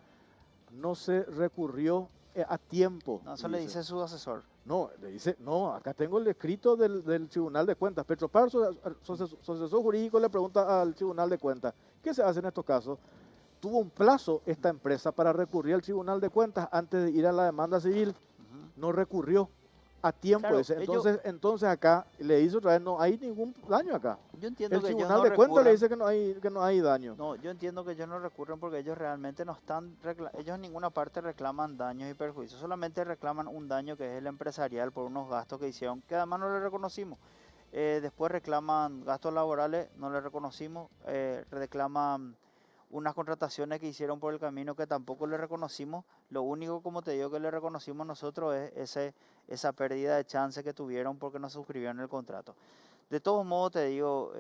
[SPEAKER 1] No se recurrió a tiempo.
[SPEAKER 3] No, eso le dice su asesor.
[SPEAKER 1] No, le dice, no, acá tengo el escrito del Tribunal de Cuentas. Petropar, su asesor jurídico, le pregunta al Tribunal de Cuentas, ¿qué se hace en estos casos? Tuvo un plazo esta empresa para recurrir al Tribunal de Cuentas antes de ir a la demanda civil. No recurrió a tiempo. Claro, entonces acá le dice otra vez, no hay ningún daño acá.
[SPEAKER 3] Yo entiendo
[SPEAKER 1] el
[SPEAKER 3] que
[SPEAKER 1] Tribunal de Cuentas le dice que no hay daño.
[SPEAKER 3] No, yo entiendo que ellos no recurren porque ellos realmente no están, ellos en ninguna parte reclaman daños y perjuicios, solamente reclaman un daño que es el empresarial por unos gastos que hicieron, que además no le reconocimos. Después reclaman gastos laborales, no le reconocimos, reclaman unas contrataciones que hicieron por el camino que tampoco le reconocimos. Lo único, como te digo, que le reconocimos nosotros es esa pérdida de chance que tuvieron porque no suscribieron el contrato. De todos modos, te digo,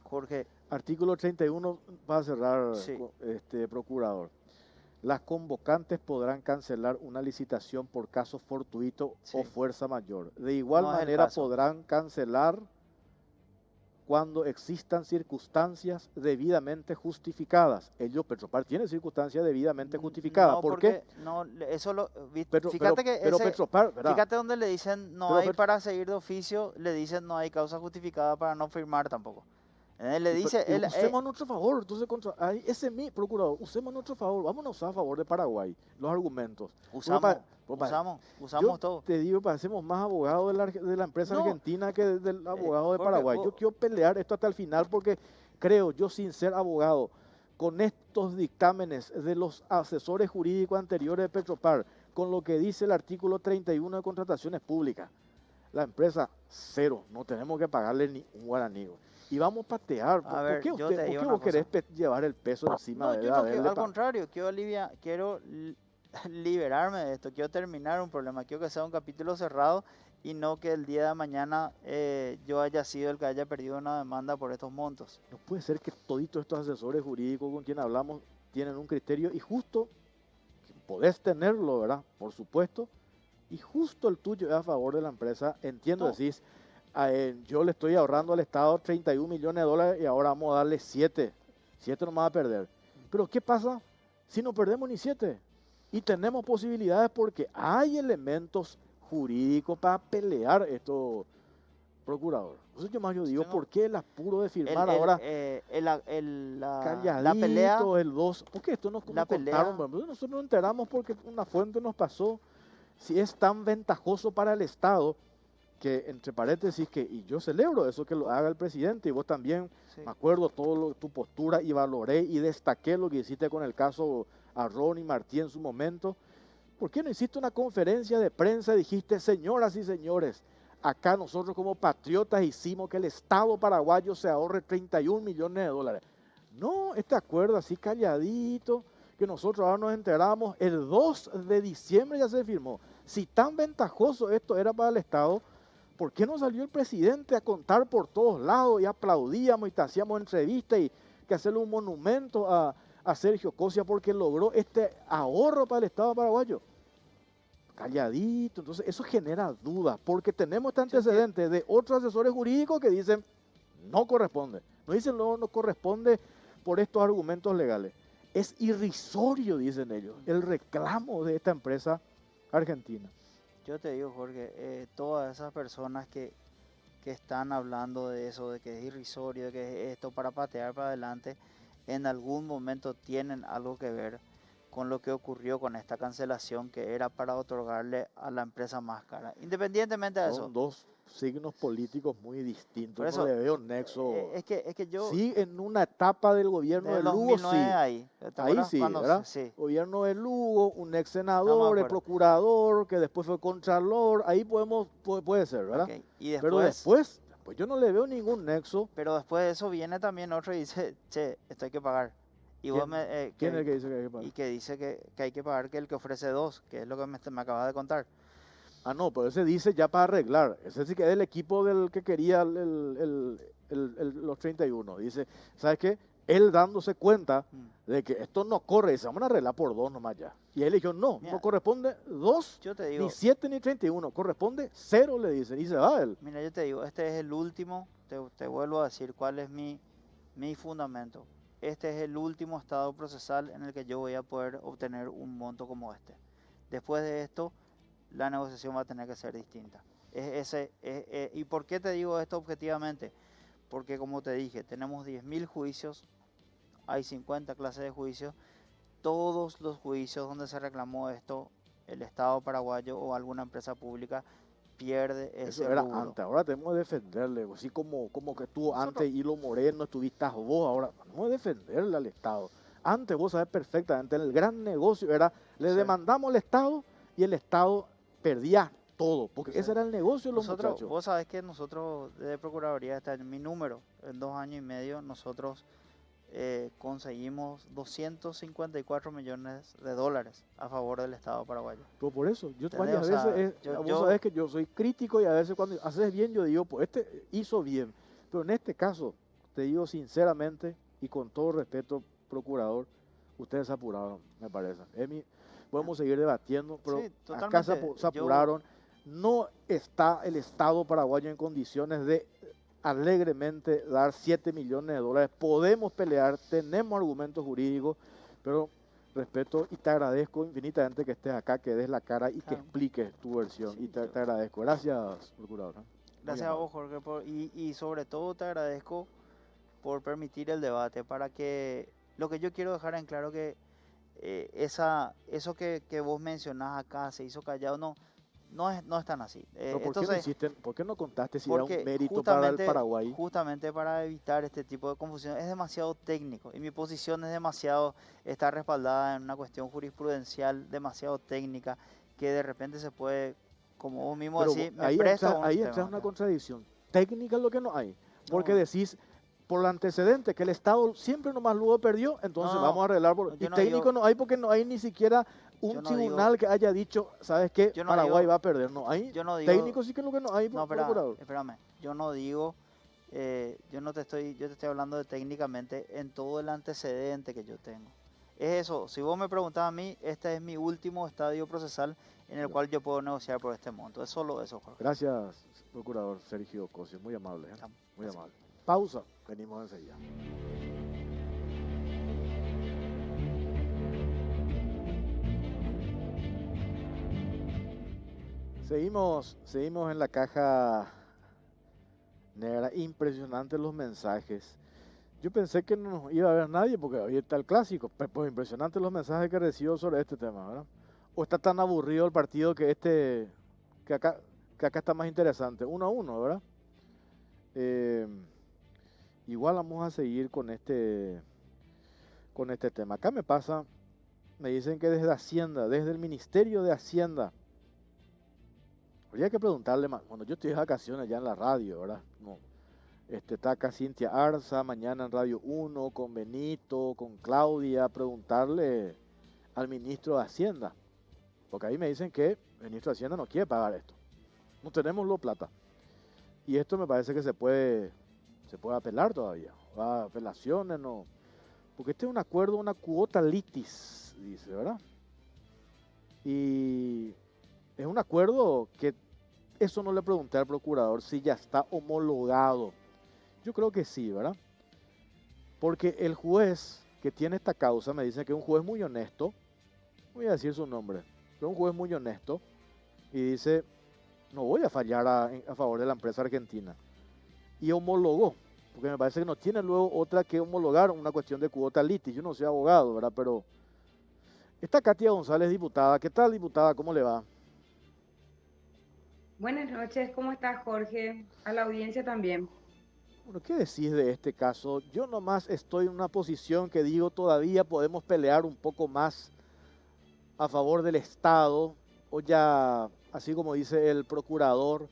[SPEAKER 3] Jorge,
[SPEAKER 1] Artículo 31 va a cerrar,
[SPEAKER 3] Sí.
[SPEAKER 1] procurador. Las convocantes podrán cancelar una licitación por caso fortuito
[SPEAKER 3] Sí.
[SPEAKER 1] o fuerza mayor. De igual
[SPEAKER 3] No es el
[SPEAKER 1] manera
[SPEAKER 3] caso.
[SPEAKER 1] podrán cancelar cuando existan circunstancias debidamente justificadas. Ellos, Petropar, tiene circunstancias debidamente justificadas.
[SPEAKER 3] No,
[SPEAKER 1] ¿Por qué?
[SPEAKER 3] porque no, eso lo,
[SPEAKER 1] Pero
[SPEAKER 3] fíjate que ese,
[SPEAKER 1] Petropar, ¿verdad?
[SPEAKER 3] fíjate donde le dicen no
[SPEAKER 1] Pero
[SPEAKER 3] hay
[SPEAKER 1] Petro-
[SPEAKER 3] para seguir de oficio, le dicen no hay causa justificada para no firmar tampoco. Le dice,
[SPEAKER 1] Y usemos a nuestro favor, entonces ese es mi procurador, usemos a nuestro favor, vamos a usar a favor de Paraguay los argumentos.
[SPEAKER 3] usamos,
[SPEAKER 1] Porque
[SPEAKER 3] usamos
[SPEAKER 1] yo
[SPEAKER 3] todo.
[SPEAKER 1] te digo, parecemos más abogados de la empresa
[SPEAKER 3] No,
[SPEAKER 1] argentina que del abogado de
[SPEAKER 3] Jorge,
[SPEAKER 1] Paraguay. Yo quiero pelear esto hasta el final porque creo, yo sin ser abogado, con estos dictámenes de los asesores jurídicos anteriores de Petropar, con lo que dice el artículo 31 de contrataciones públicas, la empresa cero, no tenemos que pagarle ni un guaraní. Y vamos a patear.
[SPEAKER 3] A ver, yo te
[SPEAKER 1] ¿Por
[SPEAKER 3] digo
[SPEAKER 1] qué
[SPEAKER 3] una
[SPEAKER 1] vos querés llevar el peso encima
[SPEAKER 3] no,
[SPEAKER 1] de
[SPEAKER 3] yo no quiero,
[SPEAKER 1] haberle
[SPEAKER 3] al contrario, quiero liberarme de esto, quiero terminar un problema, quiero que sea un capítulo cerrado y no que el día de mañana yo haya sido el que haya perdido una demanda por estos montos.
[SPEAKER 1] No puede ser que toditos estos asesores jurídicos con quien hablamos tienen un criterio y justo, podés tenerlo, ¿verdad? Por supuesto, y justo el tuyo es a favor de la empresa. Entiendo,
[SPEAKER 3] No.
[SPEAKER 1] decís, yo le estoy ahorrando al Estado 31 millones de dólares y ahora vamos a darle 7. 7 nomás a perder. Pero ¿qué pasa si no perdemos ni 7? Y tenemos posibilidades porque hay elementos jurídicos para pelear esto, procurador. Entonces yo digo,
[SPEAKER 3] no.
[SPEAKER 1] ¿por qué el apuro de firmar ahora
[SPEAKER 3] La
[SPEAKER 1] calladito,
[SPEAKER 3] pelea,
[SPEAKER 1] el 2? Porque esto nos
[SPEAKER 3] la
[SPEAKER 1] contaron,
[SPEAKER 3] pelea-
[SPEAKER 1] bueno, nosotros nos enteramos porque una fuente nos pasó. Si es tan ventajoso para el Estado, que entre paréntesis, y yo celebro eso que lo haga el presidente, y vos también,
[SPEAKER 3] sí.
[SPEAKER 1] me acuerdo tu postura y valoré y destaqué lo que hiciste con el caso a Ronnie Martí en su momento. ¿Por qué no hiciste una conferencia de prensa y dijiste, señoras y señores, acá nosotros como patriotas hicimos que el Estado paraguayo se ahorre 31 millones de dólares? No, este acuerdo así calladito, que nosotros ahora nos enteramos, el 2 de diciembre ya se firmó. Si tan ventajoso esto era para el Estado, ¿por qué no salió el presidente a contar por todos lados y aplaudíamos y te hacíamos entrevistas y que hacerle un monumento a Sergio Cosia porque logró este ahorro para el Estado paraguayo? Calladito, entonces eso genera dudas porque tenemos este antecedente de otros asesores jurídicos que dicen no corresponde. No dicen no corresponde por estos argumentos legales. Es irrisorio, dicen ellos, el reclamo de esta empresa argentina.
[SPEAKER 3] Yo te digo, Jorge, todas esas personas que están hablando de eso, de que es irrisorio, de que es esto para patear para adelante, en algún momento tienen algo que ver con lo que ocurrió con esta cancelación que era para otorgarle a la empresa más cara. Independientemente de eso.
[SPEAKER 1] Son dos signos políticos muy distintos.
[SPEAKER 3] Por eso,
[SPEAKER 1] no le veo nexo.
[SPEAKER 3] Es que yo...
[SPEAKER 1] Sí, en una etapa del gobierno de Lugo,
[SPEAKER 3] 2009
[SPEAKER 1] sí.
[SPEAKER 3] ahí.
[SPEAKER 1] Ahí sí, ¿verdad?
[SPEAKER 3] Sí.
[SPEAKER 1] Gobierno de Lugo, un ex senador,
[SPEAKER 3] Estamos de
[SPEAKER 1] el
[SPEAKER 3] acuerdo.
[SPEAKER 1] procurador, que después fue contralor. Ahí puede ser, ¿verdad?
[SPEAKER 3] Okay. Y
[SPEAKER 1] Pero después, pues yo no le veo ningún nexo.
[SPEAKER 3] Pero después de eso viene también otro y dice, che, esto hay que pagar. Y
[SPEAKER 1] ¿Quién,
[SPEAKER 3] vos me,
[SPEAKER 1] ¿quién es el que dice que hay que pagar?
[SPEAKER 3] Y que dice que hay que pagar que el que ofrece 2, que es lo que me acabas de contar.
[SPEAKER 1] Ah, no, pero ese dice ya para arreglar. Ese sí que es el equipo del que quería los 31. Dice, ¿sabes qué? Él dándose cuenta de que esto no corre, dice, vamos a arreglar por 2 nomás ya. Y él dijo, no,
[SPEAKER 3] Mira,
[SPEAKER 1] no corresponde 2,
[SPEAKER 3] yo te digo,
[SPEAKER 1] ni 7 ni 31, corresponde 0, le dicen, y se va él.
[SPEAKER 3] Mira, yo te digo, este es el último, te vuelvo a decir cuál es mi fundamento. Este es el último estado procesal en el que yo voy a poder obtener un monto como este. Después de esto, la negociación va a tener que ser distinta. ¿Y por qué te digo esto objetivamente? Porque como te dije, tenemos 10.000 juicios, hay 50 clases de juicios, todos los juicios donde se reclamó esto, el Estado paraguayo o alguna empresa pública pierde ese
[SPEAKER 1] Eso era
[SPEAKER 3] rubro.
[SPEAKER 1] antes, ahora tenemos que defenderle, así como que estuvo antes Hilo Moreno, estuviste vos, ahora vamos a defenderle al Estado. Antes vos sabés perfectamente, el gran negocio era, le demandamos al Estado y el Estado perdía todo, porque ese era el negocio de los muchachos.
[SPEAKER 3] Vos sabés que nosotros de Procuraduría, está en mi número, en 2 años y medio, nosotros conseguimos 254 millones de dólares a favor del Estado paraguayo.
[SPEAKER 1] Pero por eso, yo
[SPEAKER 3] ¿Entendés?
[SPEAKER 1] varias
[SPEAKER 3] O sea,
[SPEAKER 1] veces, vos sabés que yo soy crítico y a veces cuando haces bien yo digo, pues este hizo bien, pero en este caso, te digo sinceramente y con todo respeto, procurador, ustedes se apuraron, me parece. Podemos seguir debatiendo, pero
[SPEAKER 3] Sí,
[SPEAKER 1] acá
[SPEAKER 3] totalmente.
[SPEAKER 1] se apuraron. No está el Estado paraguayo en condiciones de alegremente dar 7 millones de dólares. Podemos pelear, tenemos argumentos jurídicos, pero respeto y te agradezco infinitamente que estés acá, que des la cara y que
[SPEAKER 3] Claro.
[SPEAKER 1] expliques tu versión.
[SPEAKER 3] Sí,
[SPEAKER 1] Y te agradezco. Gracias, procurador. Muy
[SPEAKER 3] Gracias a
[SPEAKER 1] amable.
[SPEAKER 3] vos, Jorge, y sobre todo te agradezco por permitir el debate, para que lo que yo quiero dejar en claro que eso que vos mencionás acá se hizo callado, no es tan así.
[SPEAKER 1] Pero ¿por qué no
[SPEAKER 3] Entonces,
[SPEAKER 1] hiciste, por qué no contaste si era un
[SPEAKER 3] porque
[SPEAKER 1] mérito para el Paraguay?
[SPEAKER 3] justamente para evitar este tipo de confusión es demasiado técnico y mi posición es demasiado, está respaldada en una cuestión jurisprudencial demasiado técnica que de repente se puede, como vos mismo
[SPEAKER 1] Pero
[SPEAKER 3] decís, me presto a un
[SPEAKER 1] ahí
[SPEAKER 3] tema
[SPEAKER 1] entra una
[SPEAKER 3] acá.
[SPEAKER 1] contradicción. Técnica es lo que no hay. Porque
[SPEAKER 3] No,
[SPEAKER 1] decís, por el antecedente, que el Estado siempre nomás luego perdió, entonces
[SPEAKER 3] no,
[SPEAKER 1] vamos a arreglar.
[SPEAKER 3] no,
[SPEAKER 1] Y
[SPEAKER 3] yo no
[SPEAKER 1] técnico
[SPEAKER 3] digo,
[SPEAKER 1] no hay porque no hay ni siquiera
[SPEAKER 3] yo
[SPEAKER 1] un
[SPEAKER 3] no digo,
[SPEAKER 1] tribunal que haya dicho, ¿sabes qué?
[SPEAKER 3] yo no
[SPEAKER 1] Paraguay
[SPEAKER 3] digo,
[SPEAKER 1] va a perder. No hay.
[SPEAKER 3] yo no digo,
[SPEAKER 1] Técnico sí que es lo que no hay,
[SPEAKER 3] no,
[SPEAKER 1] procurador.
[SPEAKER 3] espérame, yo no digo, yo te estoy hablando de técnicamente en todo el antecedente que yo tengo. Es eso, si vos me preguntás a mí, este es mi último estadio procesal en el cual yo puedo negociar por este monto. Es solo eso, Jorge.
[SPEAKER 1] Gracias, procurador Sergio Cosio. Muy amable. Muy
[SPEAKER 3] Gracias.
[SPEAKER 1] amable. Pausa. Venimos enseguida. Seguimos en la caja negra. Impresionantes los mensajes. Yo pensé que no iba a haber nadie porque hoy está el clásico. Pues impresionantes los mensajes que recibo sobre este tema, ¿verdad? O está tan aburrido el partido que acá está más interesante. 1-1, ¿verdad? Igual vamos a seguir con este tema. Acá me dicen que desde Hacienda, desde el Ministerio de Hacienda, habría que preguntarle más. Bueno, yo estoy de vacaciones ya en la radio, ¿verdad? No. Está acá Cintia Arza, mañana en Radio 1, con Benito, con Claudia, preguntarle al ministro de Hacienda. Porque ahí me dicen que el ministro de Hacienda no quiere pagar esto. No tenemos la plata. Y esto me parece que se puede apelar todavía. Va a apelaciones, no. Porque este es un acuerdo, una cuota litis, dice, ¿verdad? Y es un acuerdo que eso no le pregunté al procurador si ya está homologado. Yo creo que sí, ¿verdad? Porque el juez que tiene esta causa me dice que es un juez muy honesto. No voy a decir su nombre, pero un juez muy honesto. Y dice, no voy a fallar a favor de la empresa argentina. Y homologó. Porque me parece que no tiene luego otra que homologar una cuestión de cuota litis. Yo no soy abogado, ¿verdad? Pero está Katia González, diputada. ¿Qué tal, diputada? ¿Cómo le va?
[SPEAKER 5] Buenas noches, ¿cómo estás, Jorge? A la audiencia también.
[SPEAKER 1] Bueno, ¿qué decís de este caso? Yo nomás estoy en una posición que digo todavía podemos pelear un poco más a favor del Estado, o ya, así como dice el procurador,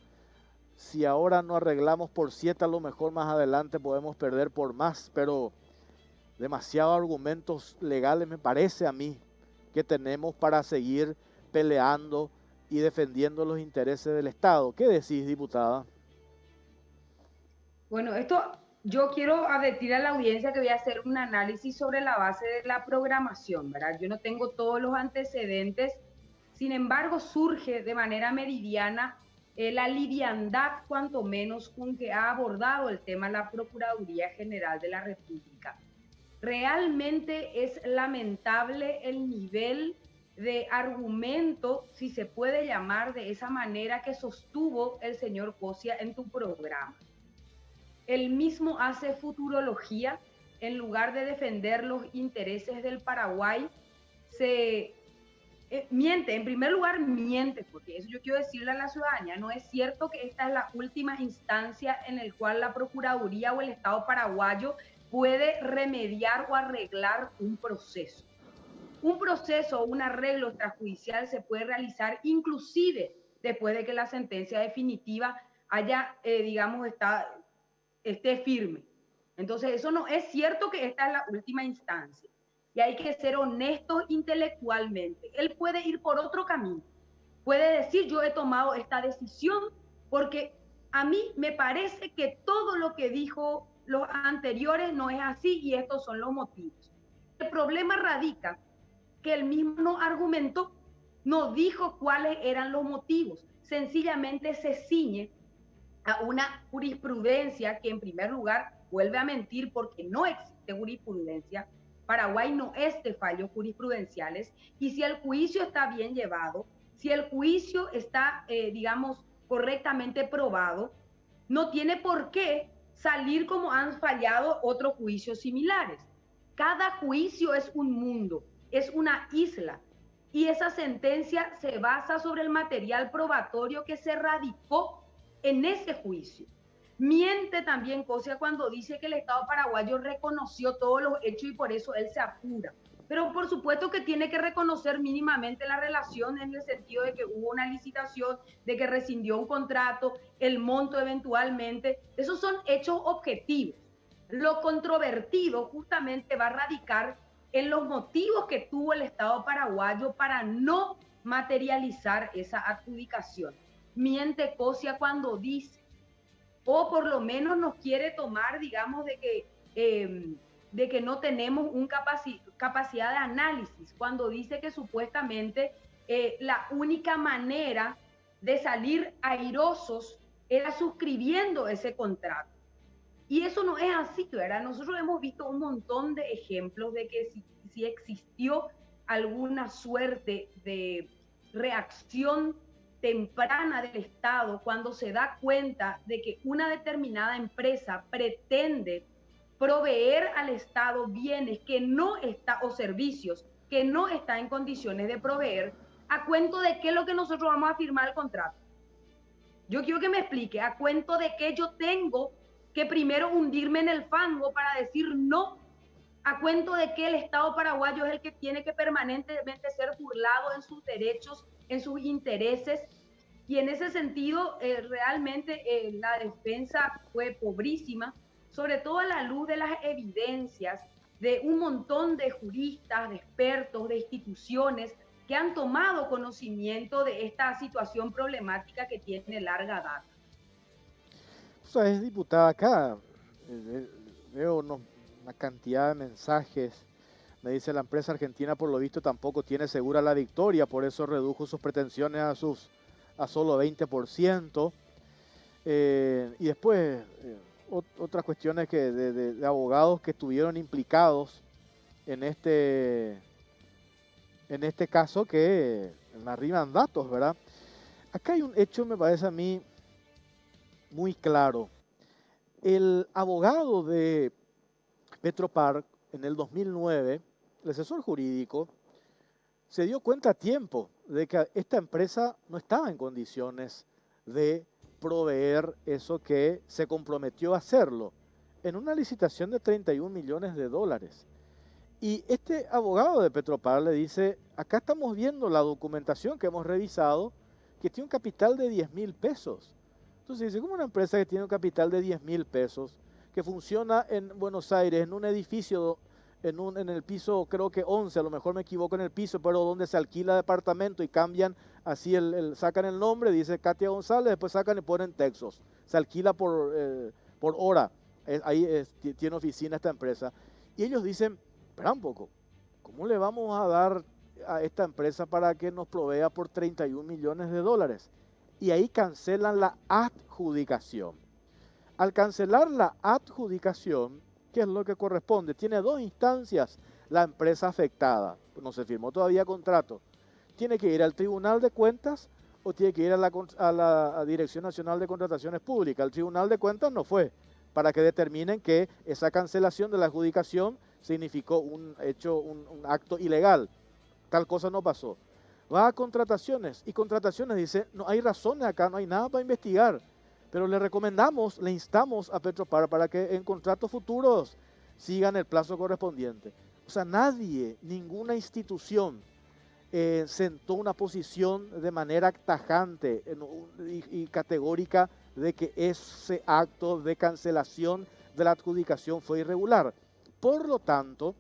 [SPEAKER 1] si ahora no arreglamos por 7, a lo mejor más adelante podemos perder por más, pero demasiados argumentos legales me parece a mí que tenemos para seguir peleando y defendiendo los intereses del Estado. ¿Qué decís, diputada?
[SPEAKER 5] Bueno, yo quiero advertir a la audiencia que voy a hacer un análisis sobre la base de la programación, ¿verdad? Yo no tengo todos los antecedentes, sin embargo, surge de manera meridiana la liviandad, cuanto menos, con que ha abordado el tema la Procuraduría General de la República. Realmente es lamentable el nivel de argumento, si se puede llamar de esa manera, que sostuvo el señor Cosia en tu programa. Él mismo hace futurología, en lugar de defender los intereses del Paraguay, se miente. En primer lugar, miente, porque eso yo quiero decirle a la ciudadanía. No es cierto que esta es la última instancia en la cual la Procuraduría o el Estado paraguayo puede remediar o arreglar un proceso. Un proceso o un arreglo extrajudicial se puede realizar inclusive después de que la sentencia definitiva haya, esté firme. Entonces, eso no es cierto que esta es la última instancia. Y hay que ser honestos intelectualmente. Él puede ir por otro camino. Puede decir, yo he tomado esta decisión porque a mí me parece que todo lo que dijo los anteriores no es así y estos son los motivos. El problema radica que él mismo no argumentó, no dijo cuáles eran los motivos, sencillamente se ciñe a una jurisprudencia que en primer lugar vuelve a mentir porque no existe jurisprudencia. Paraguay no es de fallos jurisprudenciales y si el juicio está bien llevado, si el juicio está, digamos, correctamente probado, no tiene por qué salir como han fallado otros juicios similares. Cada juicio es un mundo, es una isla y esa sentencia se basa sobre el material probatorio que se radicó en ese juicio. Miente también Cosia cuando dice que el Estado paraguayo reconoció todos los hechos y por eso él se apura. Pero por supuesto que tiene que reconocer mínimamente la relación en el sentido de que hubo una licitación, de que rescindió un contrato, el monto eventualmente. Esos son hechos objetivos. Lo controvertido justamente va a radicar en los motivos que tuvo el Estado paraguayo para no materializar esa adjudicación. Miente Cosia cuando dice, o por lo menos nos quiere tomar, digamos, de que no tenemos una capacidad de análisis, cuando dice que supuestamente la única manera de salir airosos era suscribiendo ese contrato. Y eso no es así, ¿verdad? Nosotros hemos visto un montón de ejemplos de que si existió alguna suerte de reacción temprana del Estado cuando se da cuenta de que una determinada empresa pretende proveer al Estado bienes que no está, o servicios que no está en condiciones de proveer, ¿a cuento de qué es lo que nosotros vamos a firmar el contrato? Yo quiero que me explique, ¿a cuento de qué yo tengo que primero hundirme en el fango para decir no? ¿A cuento de que el Estado paraguayo es el que tiene que permanentemente ser burlado en sus derechos, en sus intereses? Y en ese sentido, realmente la defensa fue pobrísima, sobre todo a la luz de las evidencias de un montón de juristas, de expertos, de instituciones que han tomado conocimiento de esta situación problemática que tiene larga data.
[SPEAKER 1] O sea, es diputada acá, veo una cantidad de mensajes. Me dice la empresa argentina por lo visto tampoco tiene segura la victoria, por eso redujo sus pretensiones a solo 20%. Y después otras cuestiones que de abogados que estuvieron implicados en este caso que me arriban datos, ¿verdad? Acá hay un hecho, me parece a mí, muy claro. El abogado de Petropar en el 2009, el asesor jurídico, se dio cuenta a tiempo de que esta empresa no estaba en condiciones de proveer eso que se comprometió a hacerlo en una licitación de 31 millones de dólares. Y este abogado de Petropar le dice, acá estamos viendo la documentación que hemos revisado, que tiene un capital de 10.000 pesos. Entonces dice, ¿cómo una empresa que tiene un capital de 10.000 pesos, que funciona en Buenos Aires, en un edificio, en el piso, creo que 11, a lo mejor me equivoco en el piso, pero donde se alquila departamento y cambian, así sacan el nombre, dice Katia González, después sacan y ponen Texas. Se alquila por hora, ahí tiene oficina esta empresa. Y ellos dicen, espera un poco, ¿cómo le vamos a dar a esta empresa para que nos provea por 31 millones de dólares? Y ahí cancelan la adjudicación. Al cancelar la adjudicación, ¿qué es lo que corresponde? Tiene dos instancias la empresa afectada. No se firmó todavía contrato. Tiene que ir al Tribunal de Cuentas o tiene que ir a la Dirección Nacional de Contrataciones Públicas. El Tribunal de Cuentas no fue, para que determinen que esa cancelación de la adjudicación significó un acto ilegal. Tal cosa no pasó. Va a contrataciones y contrataciones dice, no hay razones acá, no hay nada para investigar, pero le recomendamos, le instamos a Petropar para que en contratos futuros sigan el plazo correspondiente. O sea, nadie, ninguna institución sentó una posición de manera tajante y categórica de que ese acto de cancelación de la adjudicación fue irregular. Por lo tanto,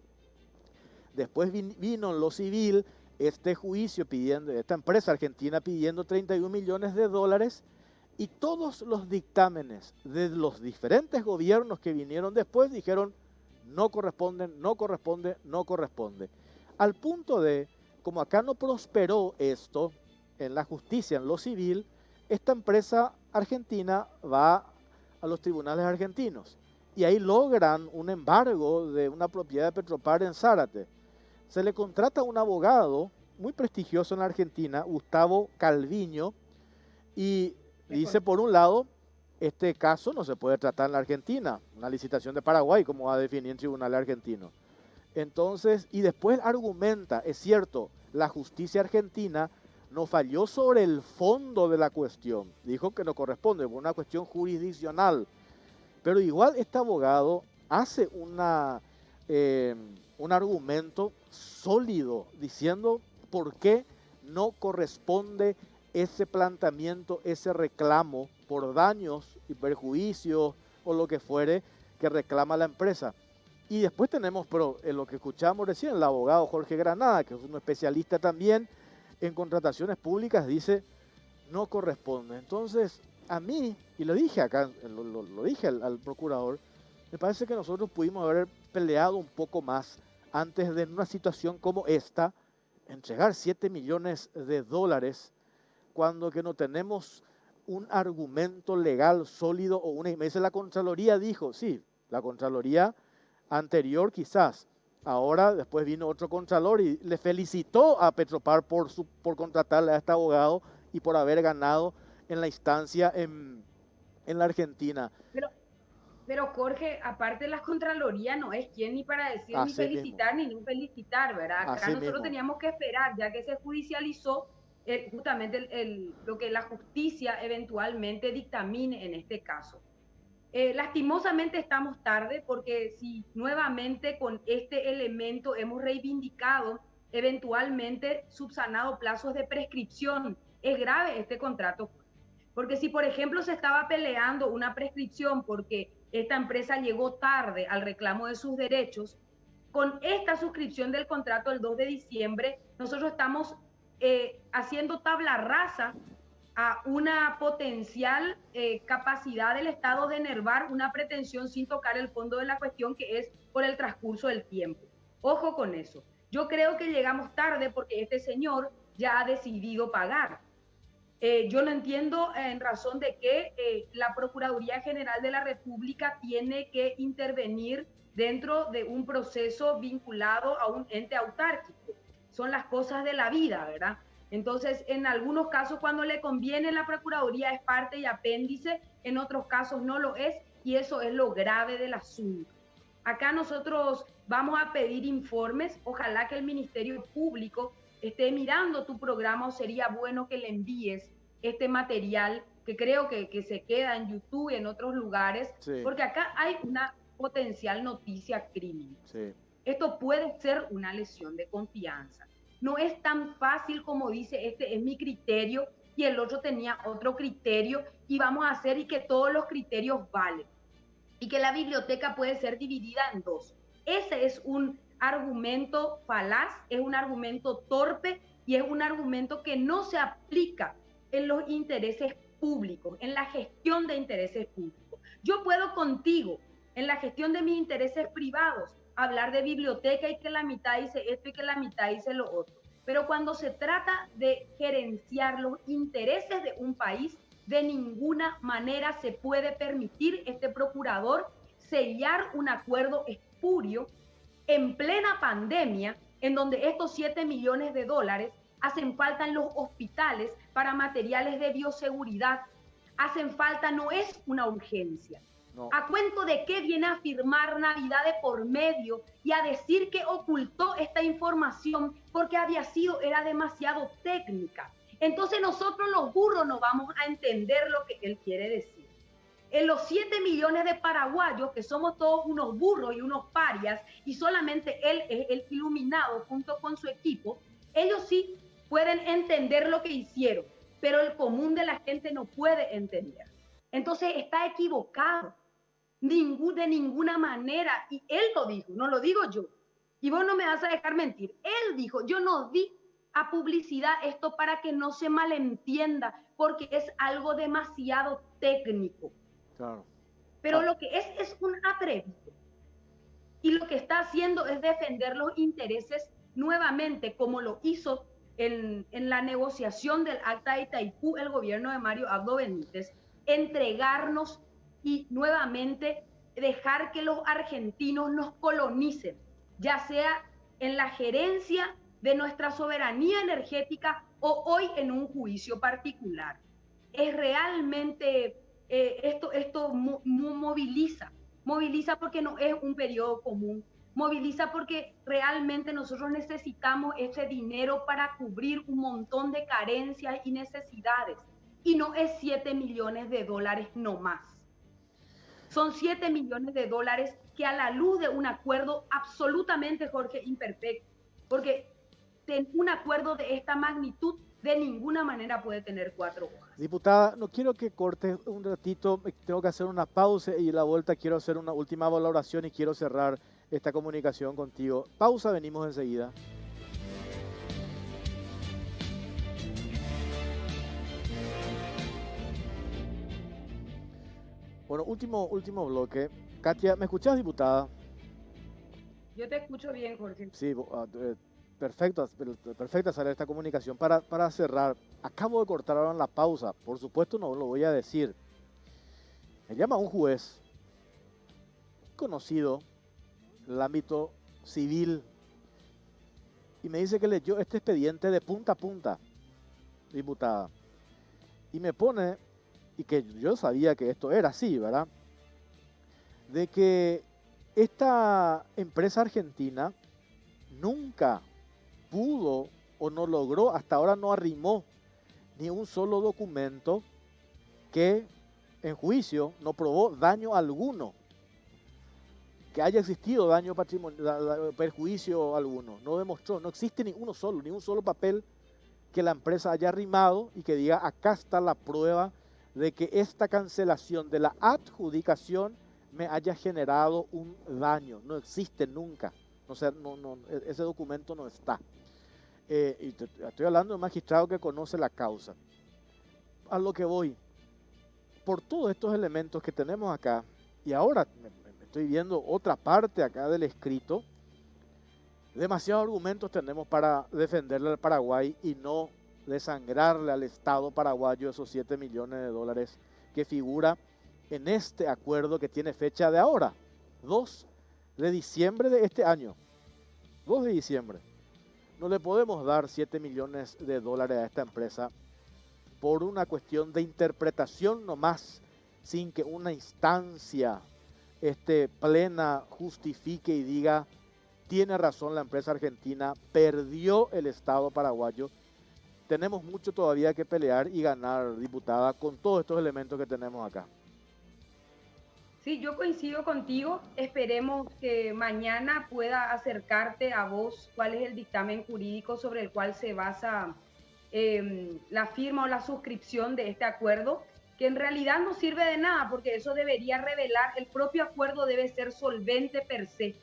[SPEAKER 1] después vino en lo civil este juicio pidiendo, esta empresa argentina pidiendo 31 millones de dólares Y todos los dictámenes de los diferentes gobiernos que vinieron después dijeron, no corresponden, no corresponde, no corresponde. Al punto de, como acá no prosperó esto en la justicia, en lo civil, esta empresa argentina va a los tribunales argentinos. Y ahí logran un embargo de una propiedad de Petropar en Zárate. Se le contrata a un abogado muy prestigioso en la Argentina, Gustavo Calviño, y dice, por un lado, este caso no se puede tratar en la Argentina, una licitación de Paraguay, como va a definir el tribunal argentino. Entonces, y después argumenta, es cierto, la justicia argentina no falló sobre el fondo de la cuestión, dijo que no corresponde, fue una cuestión jurisdiccional, pero igual este abogado hace un argumento sólido diciendo por qué no corresponde ese planteamiento, ese reclamo por daños y perjuicios o lo que fuere que reclama la empresa. Y después tenemos, pero en lo que escuchamos recién, el abogado Jorge Granada, que es un especialista también en contrataciones públicas, dice no corresponde. Entonces, a mí, y lo dije acá, lo dije al procurador, me parece que nosotros pudimos haber peleado un poco más antes de, en una situación como esta, entregar 7 millones de dólares cuando que no tenemos un argumento legal sólido o una... Me dice la Contraloría, dijo, sí, la Contraloría anterior quizás. Ahora, después vino otro Contralor y le felicitó a Petropar por contratarle a este abogado y por haber ganado en la instancia en la Argentina.
[SPEAKER 5] Pero Jorge, aparte la Contraloría no es quien ni para decir ni felicitar ni no felicitar, ¿verdad? Acá nosotros teníamos que esperar, ya que se judicializó justamente lo que la justicia eventualmente dictamine en este caso. Lastimosamente estamos tarde porque si nuevamente con este elemento hemos reivindicado, eventualmente subsanado plazos de prescripción, es grave este contrato. Porque si, por ejemplo, se estaba peleando una prescripción porque esta empresa llegó tarde al reclamo de sus derechos, con esta suscripción del contrato el 2 de diciembre, nosotros estamos haciendo tabla rasa a una potencial capacidad del Estado de enervar una pretensión sin tocar el fondo de la cuestión, que es por el transcurso del tiempo. Ojo con eso. Yo creo que llegamos tarde porque este señor ya ha decidido pagar. Yo no entiendo en razón de que la Procuraduría General de la República tiene que intervenir dentro de un proceso vinculado a un ente autárquico. Son las cosas de la vida, ¿verdad? Entonces, en algunos casos, cuando le conviene, la Procuraduría es parte y apéndice, en otros casos no lo es, y eso es lo grave del asunto. Acá nosotros vamos a pedir informes, ojalá que el Ministerio Público esté mirando tu programa, o sería bueno que le envíes este material que creo que se queda en YouTube y en otros lugares, sí, porque acá hay una potencial noticia crimen. Sí. Esto puede ser una lesión de confianza. No es tan fácil como dice, este es mi criterio y el otro tenía otro criterio y vamos a hacer y que todos los criterios valen. Y que la biblioteca puede ser dividida en dos. Ese es un argumento falaz, es un argumento torpe y es un argumento que no se aplica en los intereses públicos, en la gestión de intereses públicos. Yo puedo contigo, en la gestión de mis intereses privados, hablar de biblioteca y que la mitad dice esto y que la mitad dice lo otro. Pero cuando se trata de gerenciar los intereses de un país, de ninguna manera se puede permitir este procurador sellar un acuerdo espurio en plena pandemia, en donde estos 7 millones de dólares hacen falta en los hospitales para materiales de bioseguridad, hacen falta, no es una urgencia. No. ¿A cuento de qué viene a firmar Navidad de por medio y a decir que ocultó esta información porque era demasiado técnica? Entonces nosotros los burros no vamos a entender lo que él quiere decir. En los 7 millones de paraguayos, que somos todos unos burros y unos parias, y solamente él es el iluminado junto con su equipo, ellos sí pueden entender lo que hicieron, pero el común de la gente no puede entender. Entonces está equivocado, de ninguna manera, y él lo dijo, no lo digo yo, y vos no me vas a dejar mentir, él dijo, yo no di a publicidad esto para que no se malentienda, porque es algo demasiado técnico.
[SPEAKER 1] Claro.
[SPEAKER 5] Pero lo que es un atrevido. Y lo que está haciendo es defender los intereses nuevamente, como lo hizo en la negociación del Acta de Itaipú el gobierno de Mario Abdo Benítez, entregarnos y nuevamente dejar que los argentinos nos colonicen, ya sea en la gerencia de nuestra soberanía energética o hoy en un juicio particular. Es realmente, esto moviliza porque no es un periodo común, moviliza porque realmente nosotros necesitamos ese dinero para cubrir un montón de carencias y necesidades, y no es 7 millones de dólares no más. Son 7 millones de dólares que a la luz de un acuerdo absolutamente, Jorge, imperfecto, porque un acuerdo de esta magnitud de ninguna manera puede tener 4 hojas.
[SPEAKER 1] Diputada, no quiero que cortes un ratito, tengo que hacer una pausa y a la vuelta quiero hacer una última valoración y quiero cerrar esta comunicación contigo. Pausa, venimos enseguida. Bueno, último bloque. Katia, ¿me escuchás, diputada?
[SPEAKER 5] Yo te escucho bien, Jorge.
[SPEAKER 1] Sí, perfecta sale esta comunicación. Para cerrar, acabo de cortar ahora en la pausa, por supuesto no lo voy a decir. Me llama un juez conocido en el ámbito civil y me dice que leyó este expediente de punta a punta, diputada, y me pone, y que yo sabía que esto era así, ¿verdad?, de que esta empresa argentina nunca pudo o no logró, hasta ahora no arrimó ni un solo documento que en juicio no probó daño alguno, que haya existido daño patrimonial, perjuicio alguno, no demostró, no existe ni un solo papel que la empresa haya arrimado y que diga acá está la prueba de que esta cancelación de la adjudicación me haya generado un daño. No existe nunca. O sea, ese documento no está. Y estoy hablando de un magistrado que conoce la causa. A lo que voy, por todos estos elementos que tenemos acá, y ahora me estoy viendo otra parte acá del escrito, demasiados argumentos tenemos para defenderle al Paraguay y no desangrarle al Estado paraguayo esos 7 millones de dólares que figura en este acuerdo que tiene fecha de ahora, 2 de diciembre de este año. 2 de diciembre. No le podemos dar 7 millones de dólares a esta empresa por una cuestión de interpretación nomás, sin que una instancia plena justifique y diga, tiene razón la empresa argentina, perdió el Estado paraguayo. Tenemos mucho todavía que pelear y ganar, diputada, con todos estos elementos que tenemos acá.
[SPEAKER 5] Sí, yo coincido contigo. Esperemos que mañana pueda acercarte a vos cuál es el dictamen jurídico sobre el cual se basa la firma o la suscripción de este acuerdo, que en realidad no sirve de nada porque eso debería revelar, el propio acuerdo debe ser solvente per se.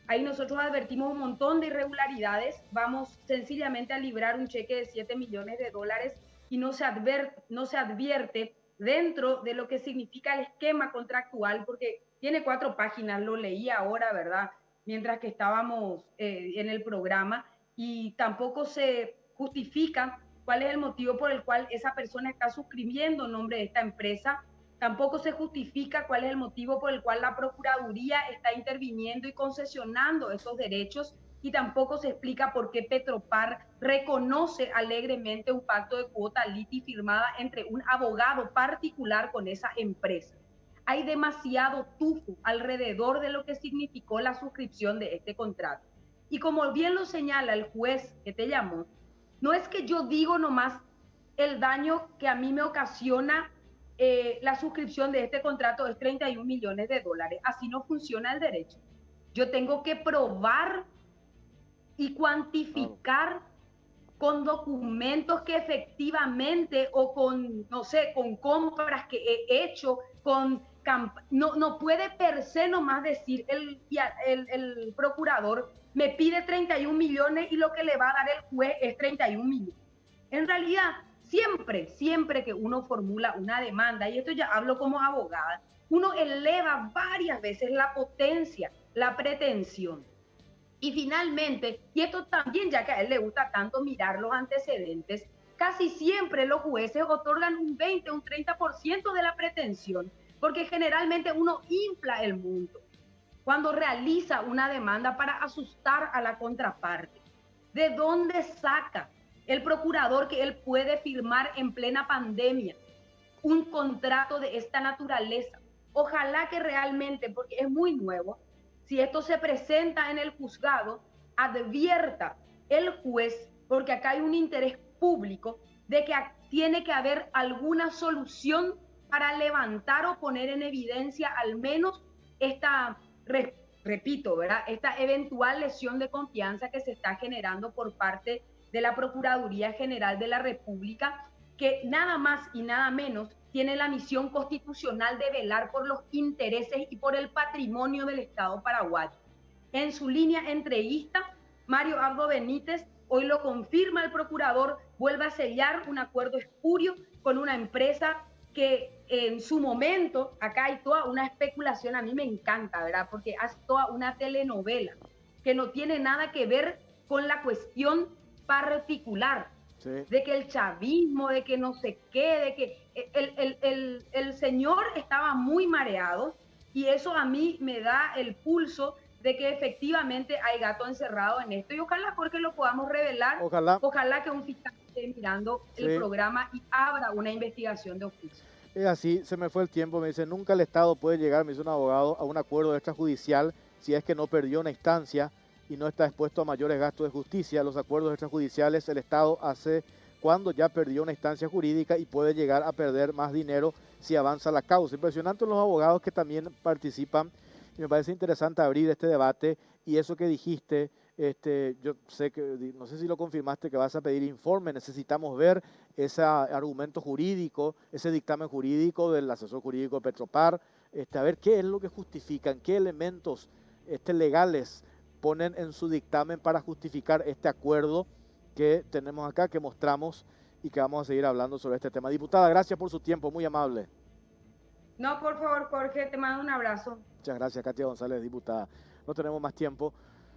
[SPEAKER 5] Ahí nosotros advertimos un montón de irregularidades, vamos sencillamente a librar un cheque de 7 millones de dólares y no se advierte dentro de lo que significa el esquema contractual, porque tiene 4 páginas, lo leí ahora, ¿verdad?, mientras que estábamos en el programa, y tampoco se justifica cuál es el motivo por el cual esa persona está suscribiendo en nombre de esta empresa. Tampoco se justifica cuál es el motivo por el cual la Procuraduría está interviniendo y concesionando estos derechos, y tampoco se explica por qué Petropar reconoce alegremente un pacto de cuota liti firmada entre un abogado particular con esa empresa. Hay demasiado tufo alrededor de lo que significó la suscripción de este contrato. Y como bien lo señala el juez que te llamó, no es que yo digo nomás el daño que a mí me ocasiona la suscripción de este contrato es 31 millones de dólares. Así no funciona el derecho. Yo tengo que probar y cuantificar con documentos que efectivamente, o con, no sé, con compras que he hecho, no puede per se nomás decir el procurador me pide 31 millones y lo que le va a dar el juez es 31 millones. En realidad, siempre que uno formula una demanda, y esto ya hablo como abogada, uno eleva varias veces la potencia, la pretensión. Y finalmente, y esto también ya que a él le gusta tanto mirar los antecedentes, casi siempre los jueces otorgan un 20, un 30% de la pretensión, porque generalmente uno infla el monto cuando realiza una demanda para asustar a la contraparte. ¿De dónde saca el procurador que él puede firmar en plena pandemia un contrato de esta naturaleza? Ojalá que realmente, porque es muy nuevo, si esto se presenta en el juzgado, advierta el juez, porque acá hay un interés público de que tiene que haber alguna solución para levantar o poner en evidencia al menos esta, repito, ¿verdad?, esta eventual lesión de confianza que se está generando por parte de la Procuraduría General de la República, que nada más y nada menos tiene la misión constitucional de velar por los intereses y por el patrimonio del Estado paraguayo. En su línea entreguista, Mario Abdo Benítez, hoy lo confirma el procurador, vuelve a sellar un acuerdo espurio con una empresa que en su momento, acá hay toda una especulación, a mí me encanta, ¿verdad? Porque hace toda una telenovela que no tiene nada que ver con la cuestión particular, sí, de que el chavismo, de que no sé qué, de que el señor estaba muy mareado, y eso a mí me da el pulso de que efectivamente hay gato encerrado en esto, y ojalá, Jorge, lo podamos revelar, ojalá que un fiscal esté mirando el programa y abra una investigación de oficio.
[SPEAKER 1] Es así, se me fue el tiempo, me dice, nunca el Estado puede llegar, me dice un abogado, a un acuerdo extrajudicial si es que no perdió una instancia y no está expuesto a mayores gastos de justicia. Los acuerdos extrajudiciales el Estado hace cuando ya perdió una instancia jurídica y puede llegar a perder más dinero si avanza la causa. Impresionante los abogados que también participan, y me parece interesante abrir este debate. Y eso que dijiste, yo sé que, no sé si lo confirmaste, que vas a pedir informe, necesitamos ver ese argumento jurídico, ese dictamen jurídico del asesor jurídico de Petropar, a ver qué es lo que justifican, qué elementos legales ponen en su dictamen para justificar este acuerdo que tenemos acá, que mostramos y que vamos a seguir hablando sobre este tema. Diputada, gracias por su tiempo, muy amable.
[SPEAKER 5] No, por favor, Jorge, te mando un abrazo.
[SPEAKER 1] Muchas gracias, Katia González, diputada. No tenemos más tiempo.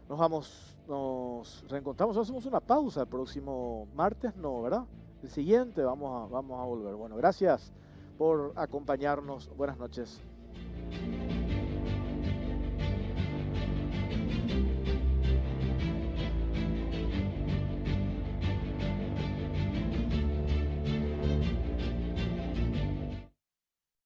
[SPEAKER 1] Nos reencontramos, hacemos una pausa el próximo martes, no, ¿verdad? El siguiente vamos a volver. Bueno, gracias por acompañarnos. Buenas noches.